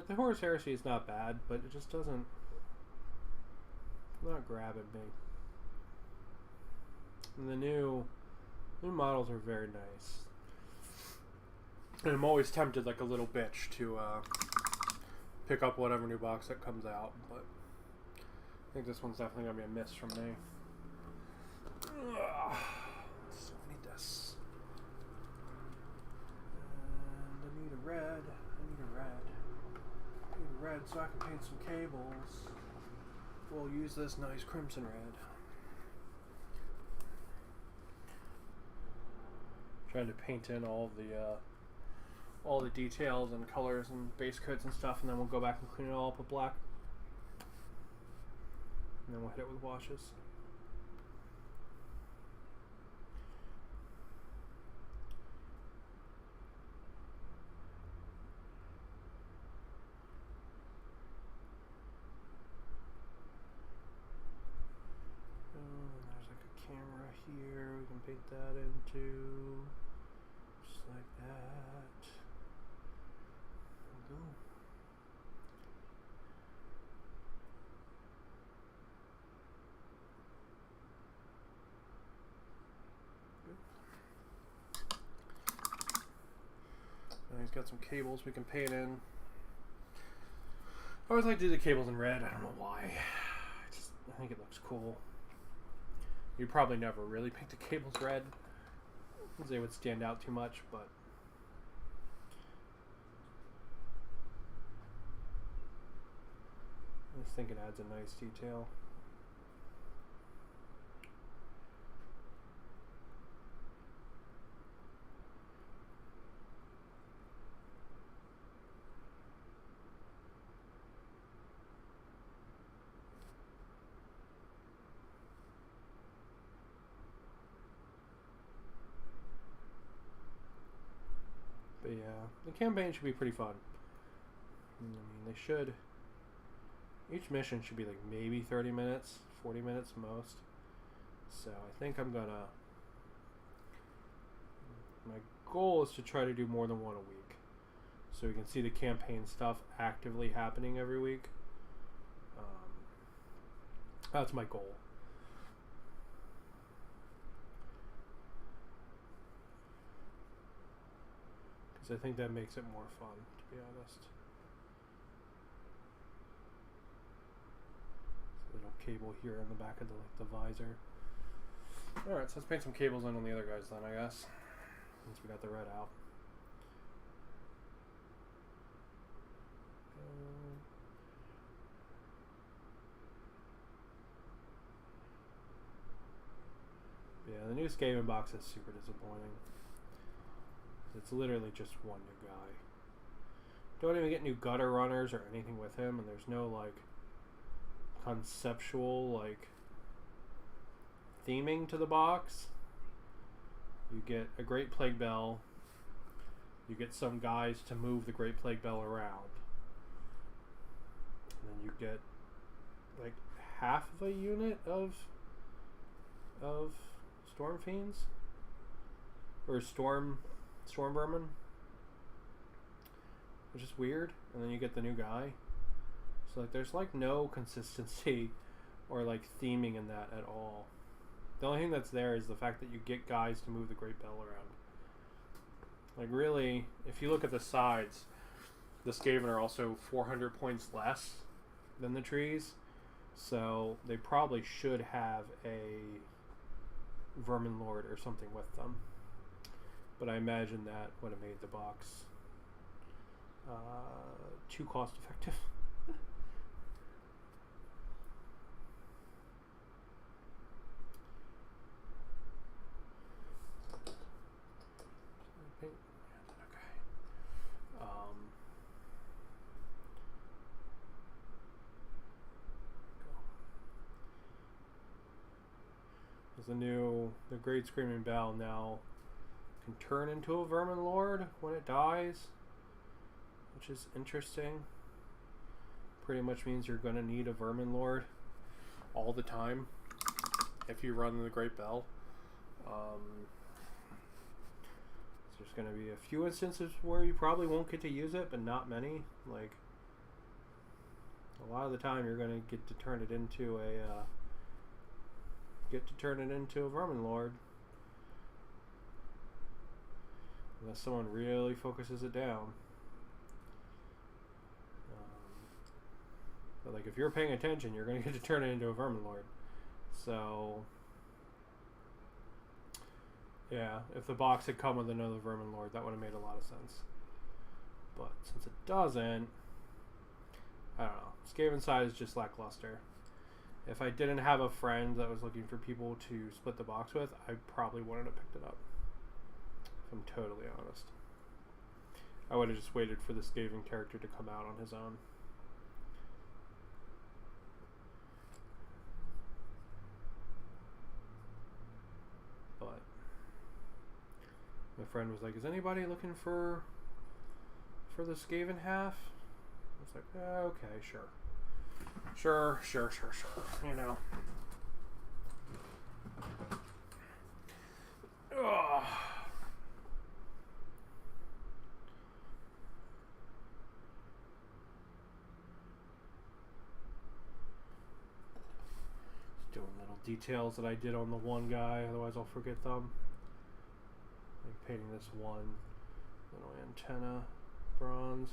The Horus Heresy is not bad, but it just doesn't, not grabbing me. And the new models are very nice. And I'm always tempted, like a little bitch, to pick up whatever new box that comes out, but I think this one's definitely going to be a miss from me. Ugh. So I need this. And I need a red. I need a red. Red so I can paint some cables. We'll use this nice crimson red. Trying to paint in all the details and colors and base coats and stuff, and then we'll go back and clean it all up with black. And then we'll hit it with washes. Here we can paint that into just like that. There we go. Now he's got some cables we can paint in. I always like to do the cables in red. I don't know why. I think it looks cool. You probably never really paint the cables red, because they would stand out too much, but I just think it adds a nice detail. But yeah, the campaign should be pretty fun. I mean, they should. Each mission should be like maybe 30 minutes, 40 minutes most. So I think I'm gonna. My goal is to try to do more than one a week, so we can see the campaign stuff actively happening every week. That's my goal. I think that makes it more fun, to be honest. Little cable here in the back of the visor. Alright, so let's paint some cables in on the other guys then, I guess. Since we got the red out. Yeah, the new Skaven box is super disappointing. It's literally just one new guy. Don't even get new gutter runners or anything with him, and there's no like conceptual like theming to the box. You get a Great Plague Bell. You get some guys to move the Great Plague Bell around. And then you get like half of a unit of Storm Fiends or Storm Vermin, which is weird. And then you get the new guy. So like there's like no consistency or like theming in that at all. The only thing that's there is the fact that you get guys to move the Great Bell around. Like really, if you look at the sides, the Skaven are also 400 points less than the trees. So they probably should have a Vermin Lord or something with them. But I imagine that would have made the box too cost effective. the Great Screaming Bell now can turn into a Vermin Lord when it dies, which is interesting. Pretty much means you're going to need a Vermin Lord all the time if you run the Great Bell. There's going to be a few instances where you probably won't get to use it, but not many. Like, a lot of the time you're going to get to turn it into a Vermin Lord. Unless someone really focuses it down. But like, if you're paying attention, you're going to get to turn it into a Vermin Lord. So, yeah, if the box had come with another Vermin Lord, that would have made a lot of sense. But since it doesn't, I don't know. Skaven side is just lackluster. If I didn't have a friend that was looking for people to split the box with, I probably wouldn't have picked it up. If I'm totally honest. I would have just waited for the Skaven character to come out on his own. But my friend was like, "Is anybody looking for the Skaven half?" I was like, "Okay, sure. Sure. You know." Ugh. Doing little details that I did on the one guy, otherwise I'll forget them. Like painting this one little antenna bronze.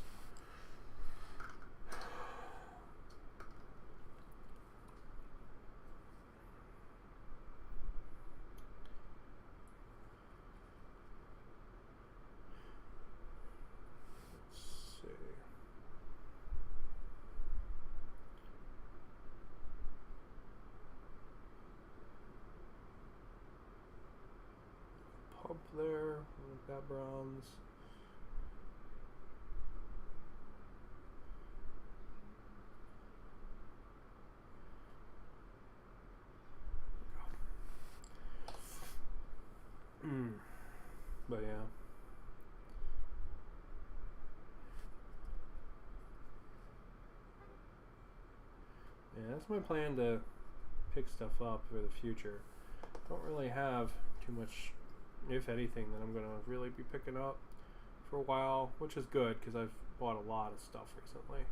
Pump there, like that bronze. But yeah. Yeah, that's my plan to pick stuff up for the future. Don't really have too much, if anything, that I'm going to really be picking up for a while, which is good because I've bought a lot of stuff recently.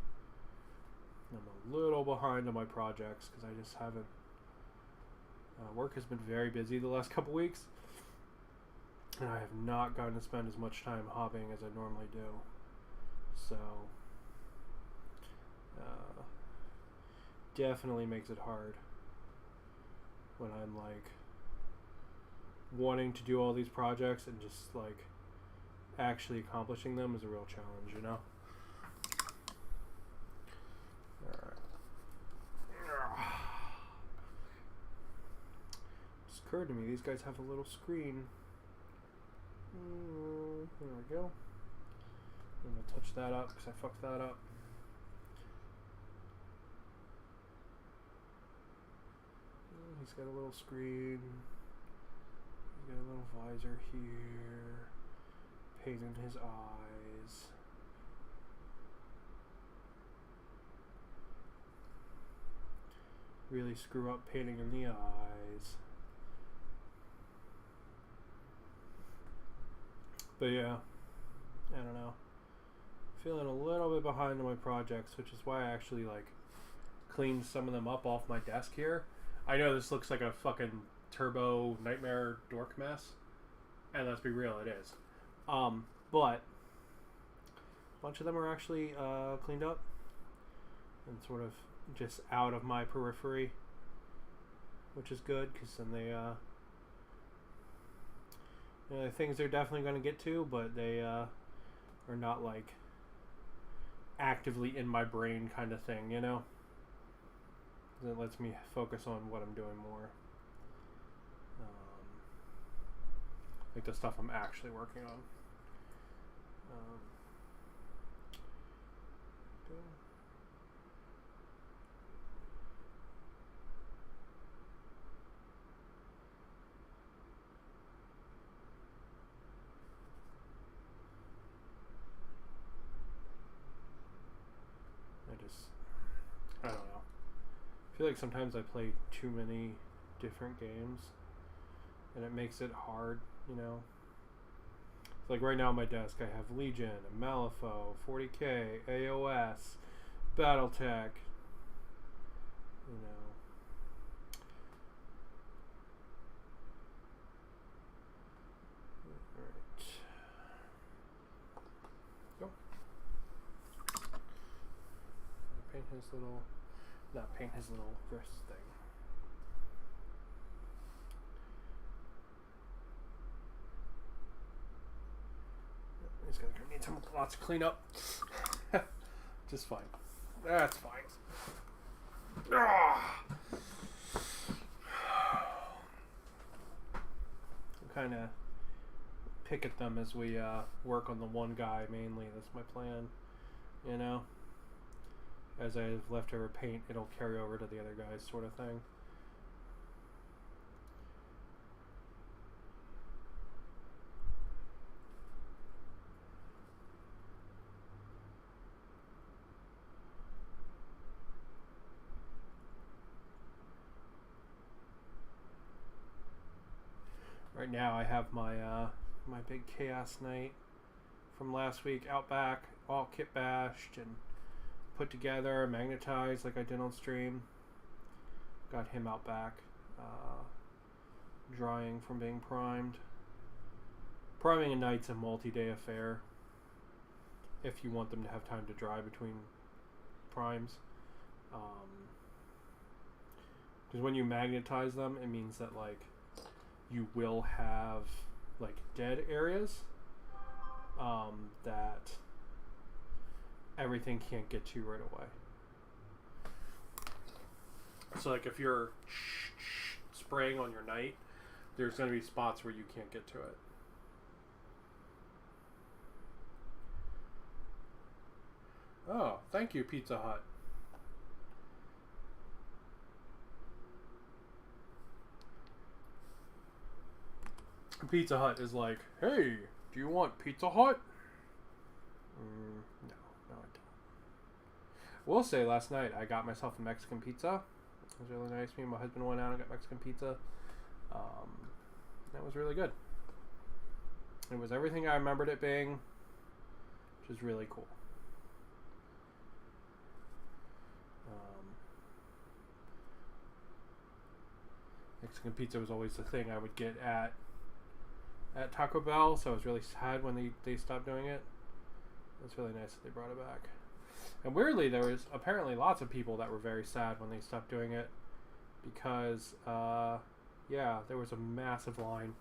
I'm a little behind on my projects because I just haven't. Work has been very busy the last couple weeks, and I have not gotten to spend as much time hobbying as I normally do. So, definitely makes it hard when I'm like wanting to do all these projects and just like actually accomplishing them is a real challenge, you know? Alright. Just occurred to me, these guys have a little screen. There we go. I'm going to touch that up because I fucked that up. He's got a little screen. He's got a little visor here. Paint in his eyes. Really screw up painting in the eyes. But yeah, I don't know. Feeling a little bit behind on my projects, which is why I actually like cleaned some of them up off my desk here. I know this looks like a fucking turbo nightmare dork mess, and let's be real, it is. But a bunch of them are actually cleaned up and sort of just out of my periphery, which is good because then they things they're definitely going to get to, but they are not like actively in my brain kind of thing, you know? It lets me focus on what I'm doing more. Like the stuff I'm actually working on. feel like sometimes I play too many different games, and it makes it hard, you know. It's like right now on my desk I have Legion, Malifaux, 40k, AOS, Battletech, you know. Alright. Go. Paint his little, not paint his little wrist thing. He's gonna need some lots of cleanup. Just fine. That's fine. Kind of pick at them as we work on the one guy mainly. That's my plan, you know. As I have leftover paint, it'll carry over to the other guys, sort of thing. Right now I have my my big Chaos Knight from last week out back, all kit bashed and put together, magnetized like I did on stream. Got him out back, drying from being primed. Priming a Knight's a multi-day affair if you want them to have time to dry between primes. Because when you magnetize them, it means that like you will have like dead areas that everything can't get to right away. So like if you're spraying on your Knight, there's going to be spots where you can't get to it. Oh, thank you, Pizza Hut. Pizza Hut is like, hey, do you want Pizza Hut? No, I don't. Will say last night I got myself a Mexican pizza. It was really nice. Me and my husband went out and got Mexican pizza. That was really good. It was everything I remembered it being, which is really cool. Mexican pizza was always the thing I would get at Taco Bell, so I was really sad when they stopped doing it. It's really nice that they brought it back. And weirdly, there was apparently lots of people that were very sad when they stopped doing it because, yeah, there was a massive line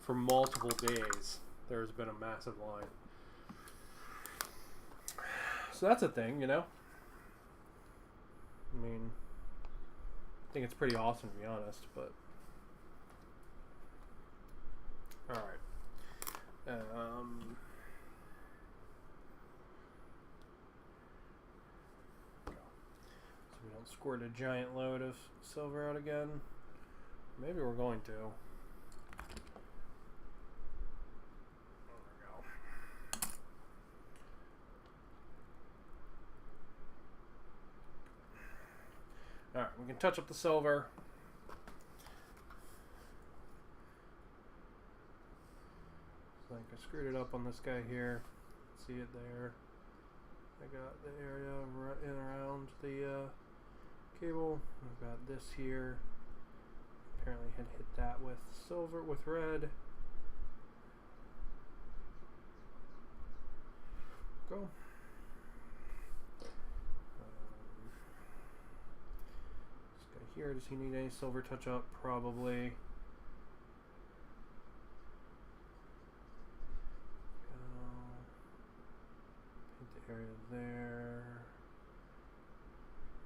for multiple days. There's been a massive line. So that's a thing, you know? I mean, I think it's pretty awesome to be honest, but... Alright. So we don't squirt a giant load of silver out again. Maybe we're going to. There we go. Alright, we can touch up the silver. Like I screwed it up on this guy here. See it there. I got the area right in around the cable. I've got this here. Apparently had hit that with silver, with red. Go. This guy here, does he need any silver touch up? Probably. Area there.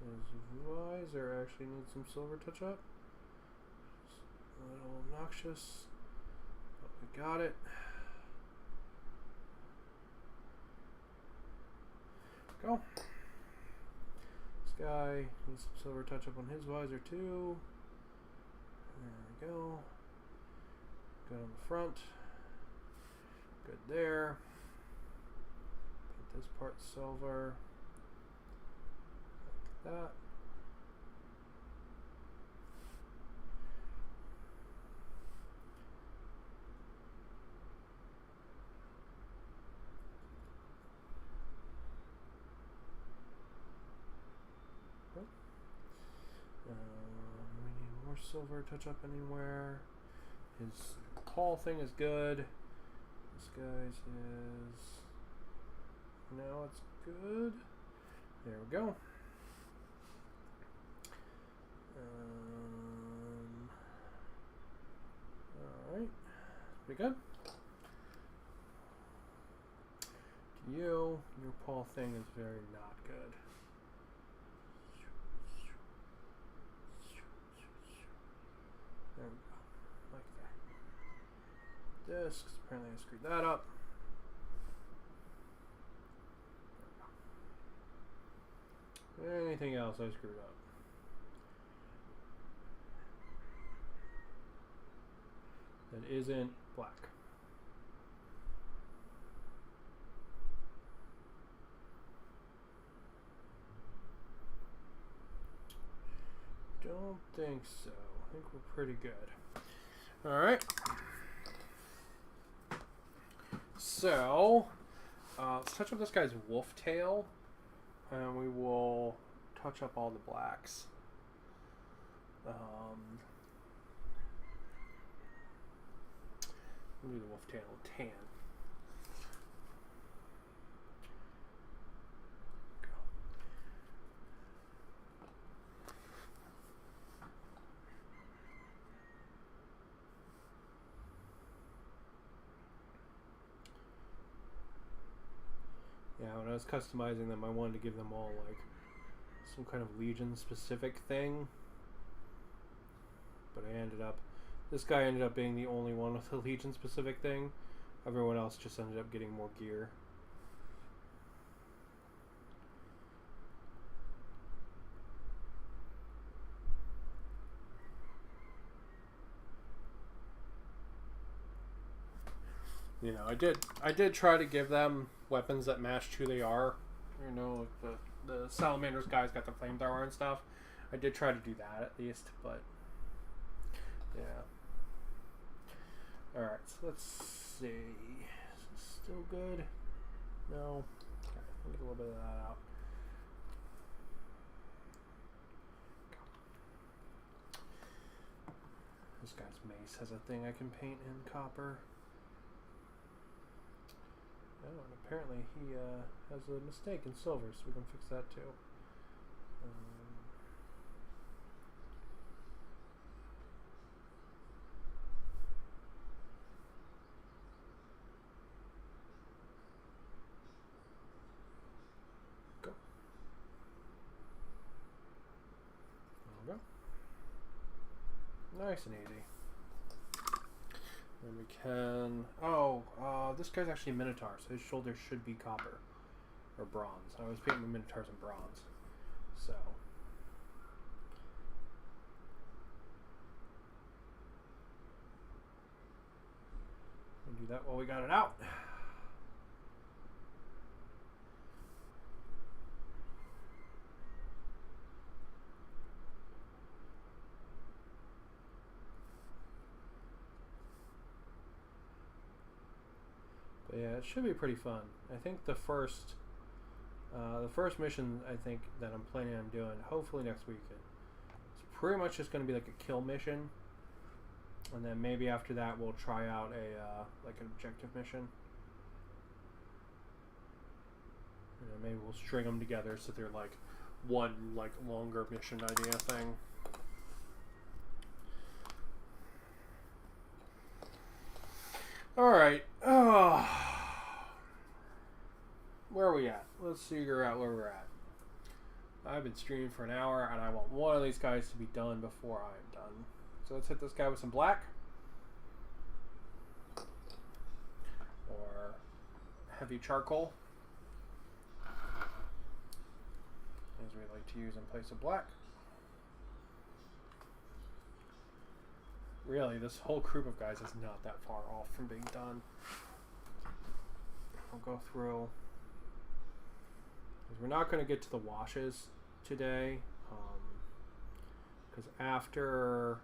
His visor actually needs some silver touch up. Just a little obnoxious, but we got it. Go. This guy needs some silver touch up on his visor too. There we go. Good on the front. Good there. This part silver, like that. silver touch up anywhere. His Paul thing is good. This guy's is... Now it's good. There we go. Alright. Pretty good. Your Paul thing is very not good. There we go. Like that. Discs. Apparently I screwed that up. Anything else I screwed up? That isn't black. Don't think so. I think we're pretty good. Alright. So, let's touch up this guy's wolf tail. And we will touch up all the blacks. We'll do the wolf tail tan. Yeah, when I was customizing them, I wanted to give them all like some kind of Legion specific thing. But this guy ended up being the only one with a Legion specific thing. Everyone else just ended up getting more gear. You know, I did try to give them weapons that matched who they are. You know, like the Salamanders guys got the flamethrower and stuff. I did try to do that at least, but yeah. Alright, so let's see. Is this still good? No. Okay, let me get a little bit of that out. This guy's mace has a thing I can paint in copper. Oh, and apparently he has a mistake in silver, so we can fix that too. Go. There we go. Nice and easy. And we can... this guy's actually a Minotaur, so his shoulders should be copper. Or bronze. I always paint my Minotaurs in bronze. So... we'll do that while we got it out. Yeah, it should be pretty fun. I think the first mission I think that I'm planning on doing, hopefully next week, it's pretty much just going to be like a kill mission, and then maybe after that we'll try out a like an objective mission. You know, maybe we'll string them together so they're like one like longer mission idea thing. All right. Where are we at? Let's figure out where we're at. I've been streaming for an hour, and I want one of these guys to be done before I'm done. So let's hit this guy with some black. Or heavy charcoal, as we like to use in place of black. Really, this whole group of guys is not that far off from being done. I'll go through... we're not going to get to the washes today, because after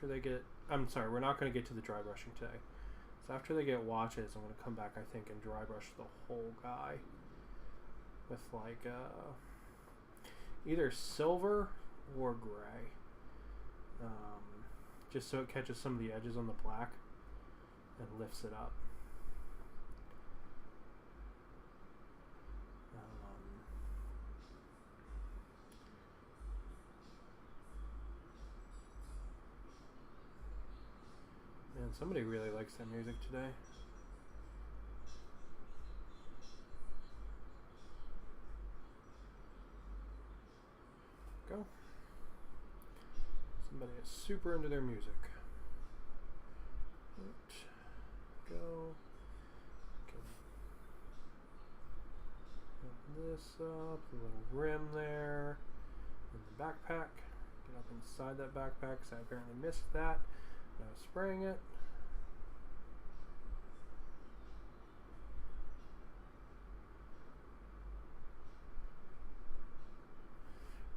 they get... I'm sorry, we're not going to get to the dry brushing today. So after they get washes, I'm going to come back, I think, and dry brush the whole guy with, like, either silver or gray. just so it catches some of the edges on the black and lifts it up. Man, somebody really likes that music today. Go. Somebody is super into their music. Right. Go. Okay. Open this up, the little rim there, and the backpack. Get up inside that backpack because I apparently missed that. Now spraying it.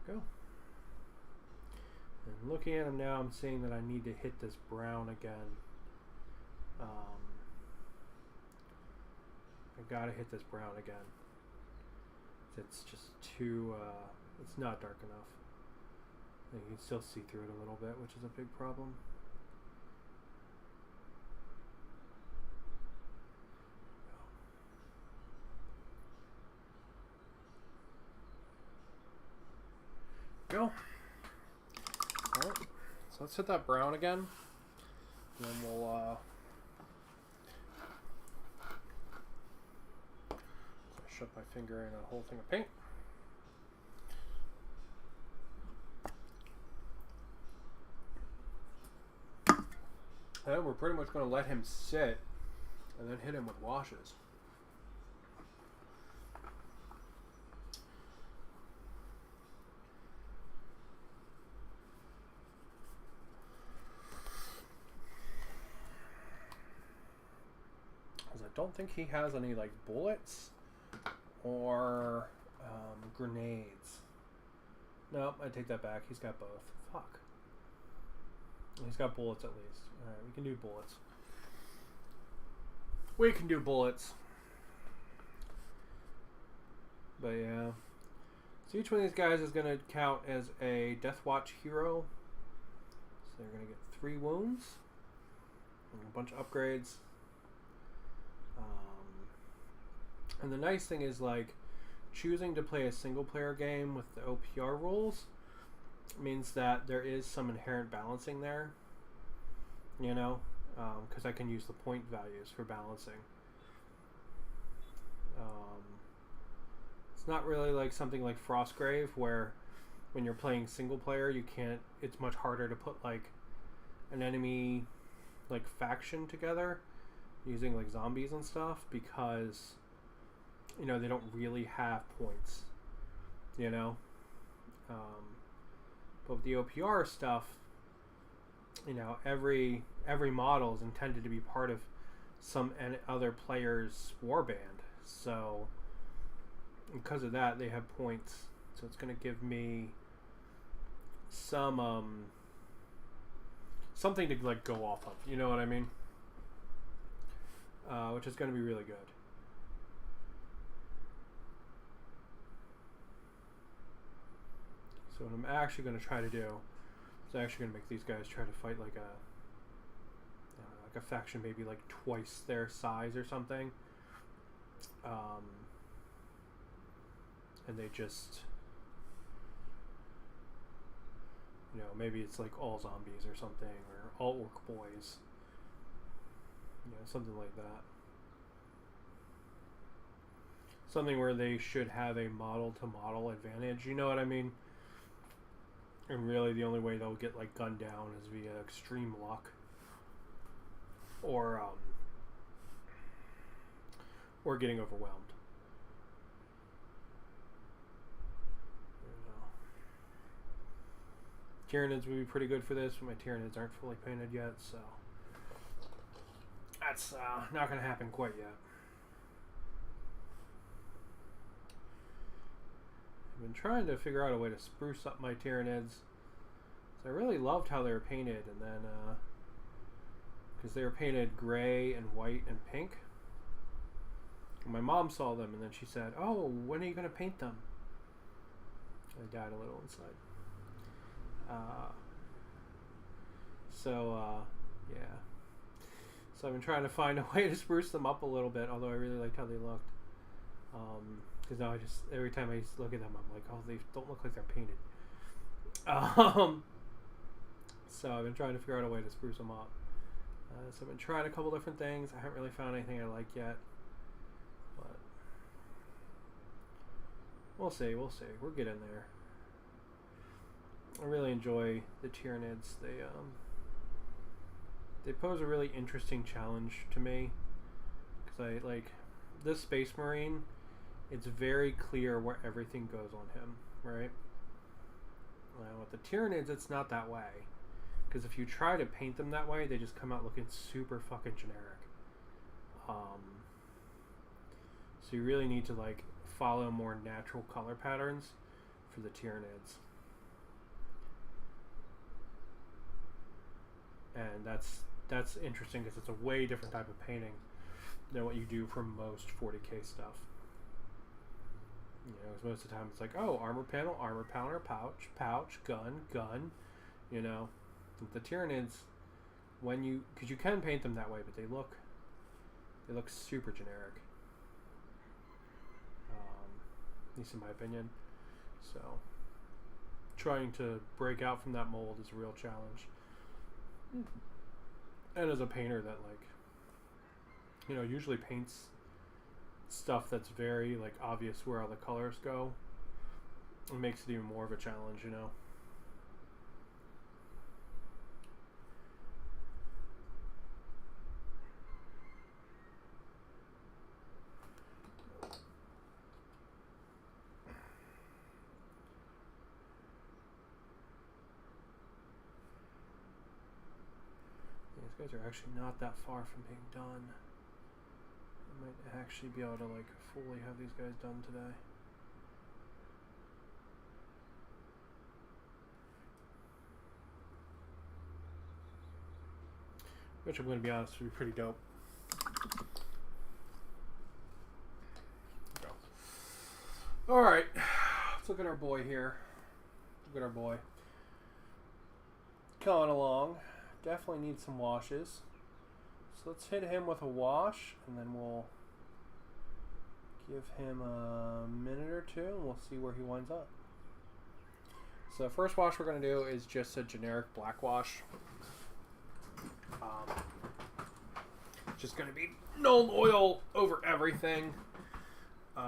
Go. And looking at him now, I'm seeing that I need to hit this brown again. I gotta hit this brown again. It's just too, it's not dark enough. You can still see through it a little bit, which is a big problem. Go. Alright, so let's hit that brown again. And then we'll, shove my finger in a whole thing of paint. And we're pretty much going to let him sit and then hit him with washes. Because I don't think he has any like bullets or grenades. No, I take that back. He's got both. Fuck. He's got bullets at least. Alright, we can do bullets. We can do bullets. But yeah. So each one of these guys is going to count as a Death Watch hero. So they're going to get 3 wounds. And a bunch of upgrades. And the nice thing is, like, choosing to play a single player game with the OPR rules means that there is some inherent balancing there, you know, because I can use the point values for balancing. It's not really like something like Frostgrave where when you're playing single player you can't, it's much harder to put like an enemy like faction together using like zombies and stuff because, you know, they don't really have points, you know. But with the OPR stuff, you know, every model is intended to be part of some other player's warband. So because of that, they have points. So it's going to give me some something to like go off of. You know what I mean? Which is going to be really good. So what I'm actually going to try to do is actually going to make these guys try to fight like a faction maybe like twice their size or something. And they just, you know, maybe it's like all zombies or something, or all orc boys. You know, something like that. Something where they should have a model-to-model advantage, you know what I mean? And really the only way they'll get like gunned down is via extreme luck. Or getting overwhelmed. Tyranids would be pretty good for this, but my Tyranids aren't fully painted yet, so that's not going to happen quite yet. I've been trying to figure out a way to spruce up my Tyranids. So I really loved how they were painted, and then because they were painted gray and white and pink. And my mom saw them, and then she said, "Oh, when are you going to paint them?" I died a little inside. So, yeah. So I've been trying to find a way to spruce them up a little bit, although I really liked how they looked. Because now every time I look at them, I'm like, oh, they don't look like they're painted. So I've been trying to figure out a way to spruce them up. So I've been trying a couple different things. I haven't really found anything I like yet. But we'll see. We're getting there. I really enjoy the Tyranids. They pose a really interesting challenge to me. Because I like this Space Marine. It's very clear where everything goes on him, right? Now with the Tyranids, it's not that way. Because if you try to paint them that way, they just come out looking super fucking generic. So you really need to like follow more natural color patterns for the Tyranids. And that's interesting because it's a way different type of painting than what you do for most 40k stuff. You know, because most of the time it's like, oh, armor panel, pouch, gun, you know. With the Tyranids, because you can paint them that way, but they look super generic. At least in my opinion. So, trying to break out from that mold is a real challenge. And as a painter that usually paints stuff that's very obvious where all the colors go, it makes it even more of a challenge, you know. These guys are actually not that far from being done. I might actually be able to fully have these guys done today. Which I'm going to be honest would be pretty dope. Alright, let's look at our boy here. Look at our boy. Coming along. Definitely needs some washes. So let's hit him with a wash, and then we'll give him a minute or two, and we'll see where he winds up. So the first wash we're going to do is just a generic black wash. Just going to be Nuln Oil over everything. Do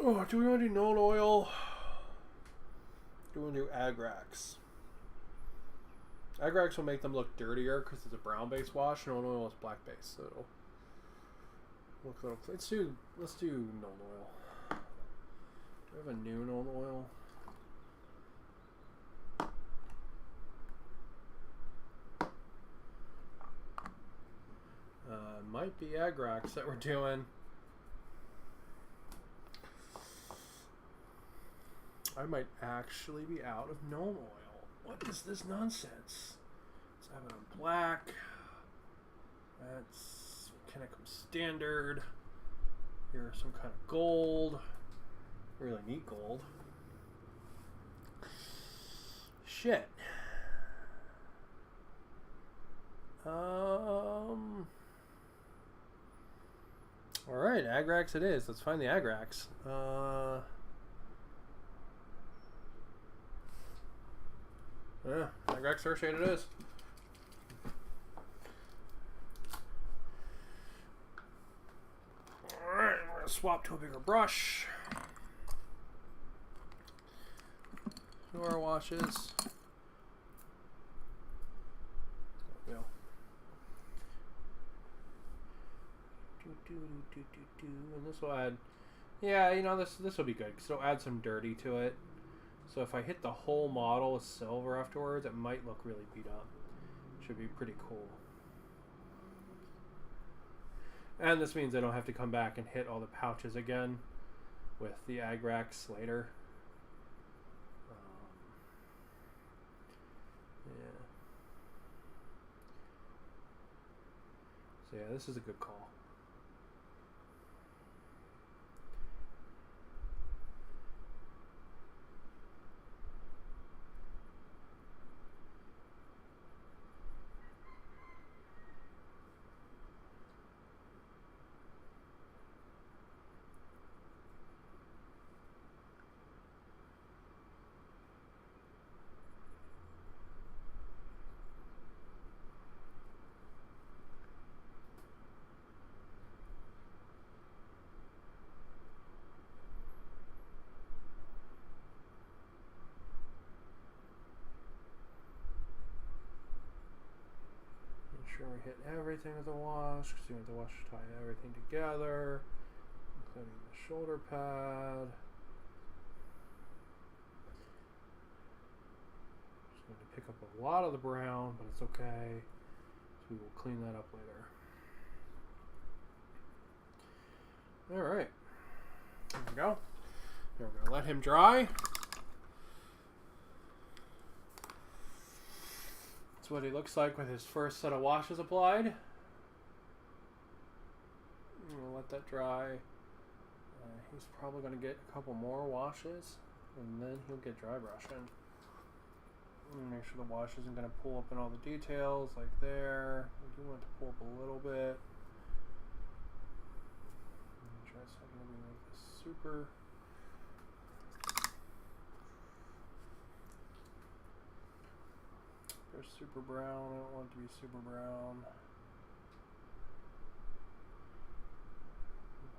we want to do Nuln Oil? Do we want to do Agrax? Agrax will make them look dirtier because it's a brown base wash. Nuln Oil is black base, so it'll look a little. Let's do Nuln Oil. Do we have a new Nuln Oil? Might be Agrax that we're doing. I might actually be out of Nuln Oil. What is this nonsense? Let's have it on black. That's Mechanicum Standard. Here's some kind of gold. Really neat gold. Shit. Alright, Agrax it is. Let's find the Agrax. Yeah, Agrax Earth Shade it is. Alright, we're going to swap to a bigger brush. Do our washes. There we go. And this will add, yeah, you know, this will be good because it'll add some dirty to it. So if I hit the whole model with silver afterwards, it might look really beat up. Should be pretty cool. And this means I don't have to come back and hit all the pouches again with the Agrax later. Yeah. So yeah, this is a good call. sure we hit everything with the wash, because you want the wash to tie everything together, including the shoulder pad. Just going to pick up a lot of the brown, but it's okay. So we will clean that up later. Alright. There we go. We're going to let him dry. That's what he looks like with his first set of washes applied. We'll let that dry. He's probably going to get a couple more washes, and then he'll get dry brushing. Make sure the wash isn't going to pull up in all the details, like there. We do want it to pull up a little bit. Try something to make this super. There's super brown. I don't want it to be super brown.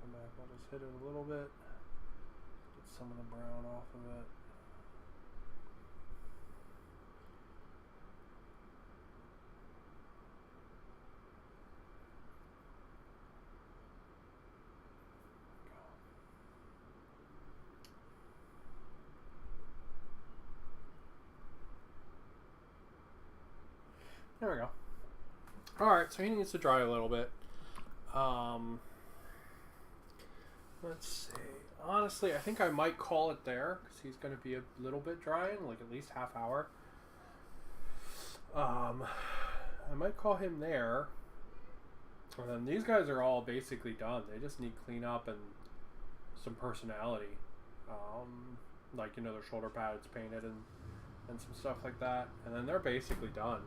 Come back. I'll just hit it a little bit. Get some of the brown off of it. There we go. Alright, so he needs to dry a little bit. Let's see. Honestly, I think I might call it there, because he's going to be a little bit drying, like at least half hour. I might call him there. And then these guys are all basically done. They just need cleanup and some personality. Like, you know, their shoulder pads painted and some stuff like that. And then they're basically done.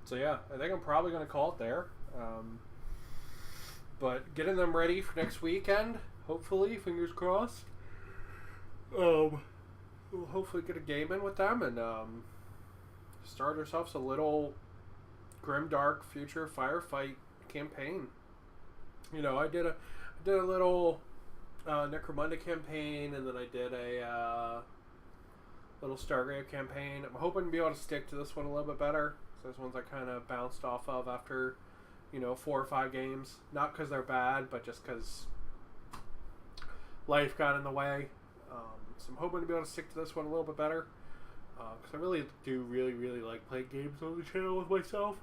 So yeah, I think I'm probably going to call it there. But getting them ready for next weekend, hopefully, fingers crossed. We'll hopefully get a game in with them and start ourselves a little grimdark future firefight campaign. You know, I did a little Necromunda campaign, and then I did a little Stargrave campaign. I'm hoping to be able to stick to this one a little bit better. So this one's I kind of bounced off of after, you know, 4 or 5 games. Not because they're bad, but just because life got in the way. So I'm hoping to be able to stick to this one a little bit better. Because I really do really like playing games on the channel with myself.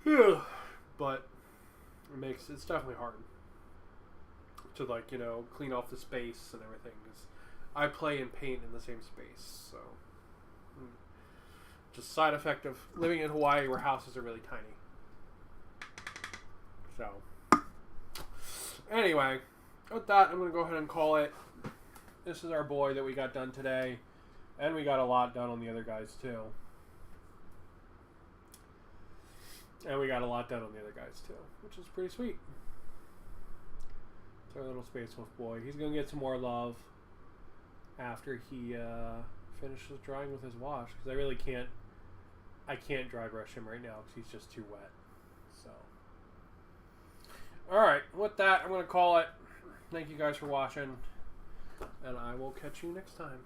Yeah. But it's definitely hard to, like, you know, clean off the space and everything. 'Cause I play and paint in the same space, so just side effect of living in Hawaii where houses are really tiny. So anyway, with that, I'm going to go ahead and call it. This is our boy that we got done today, and we got a lot done on the other guys too. Which is pretty sweet. It's our little Space Wolf boy. He's going to get some more love after he finishes drying with his wash, because I really can't dry brush him right now because he's just too wet. So alright, with that, I'm going to call it. Thank you guys for watching, and I will catch you next time.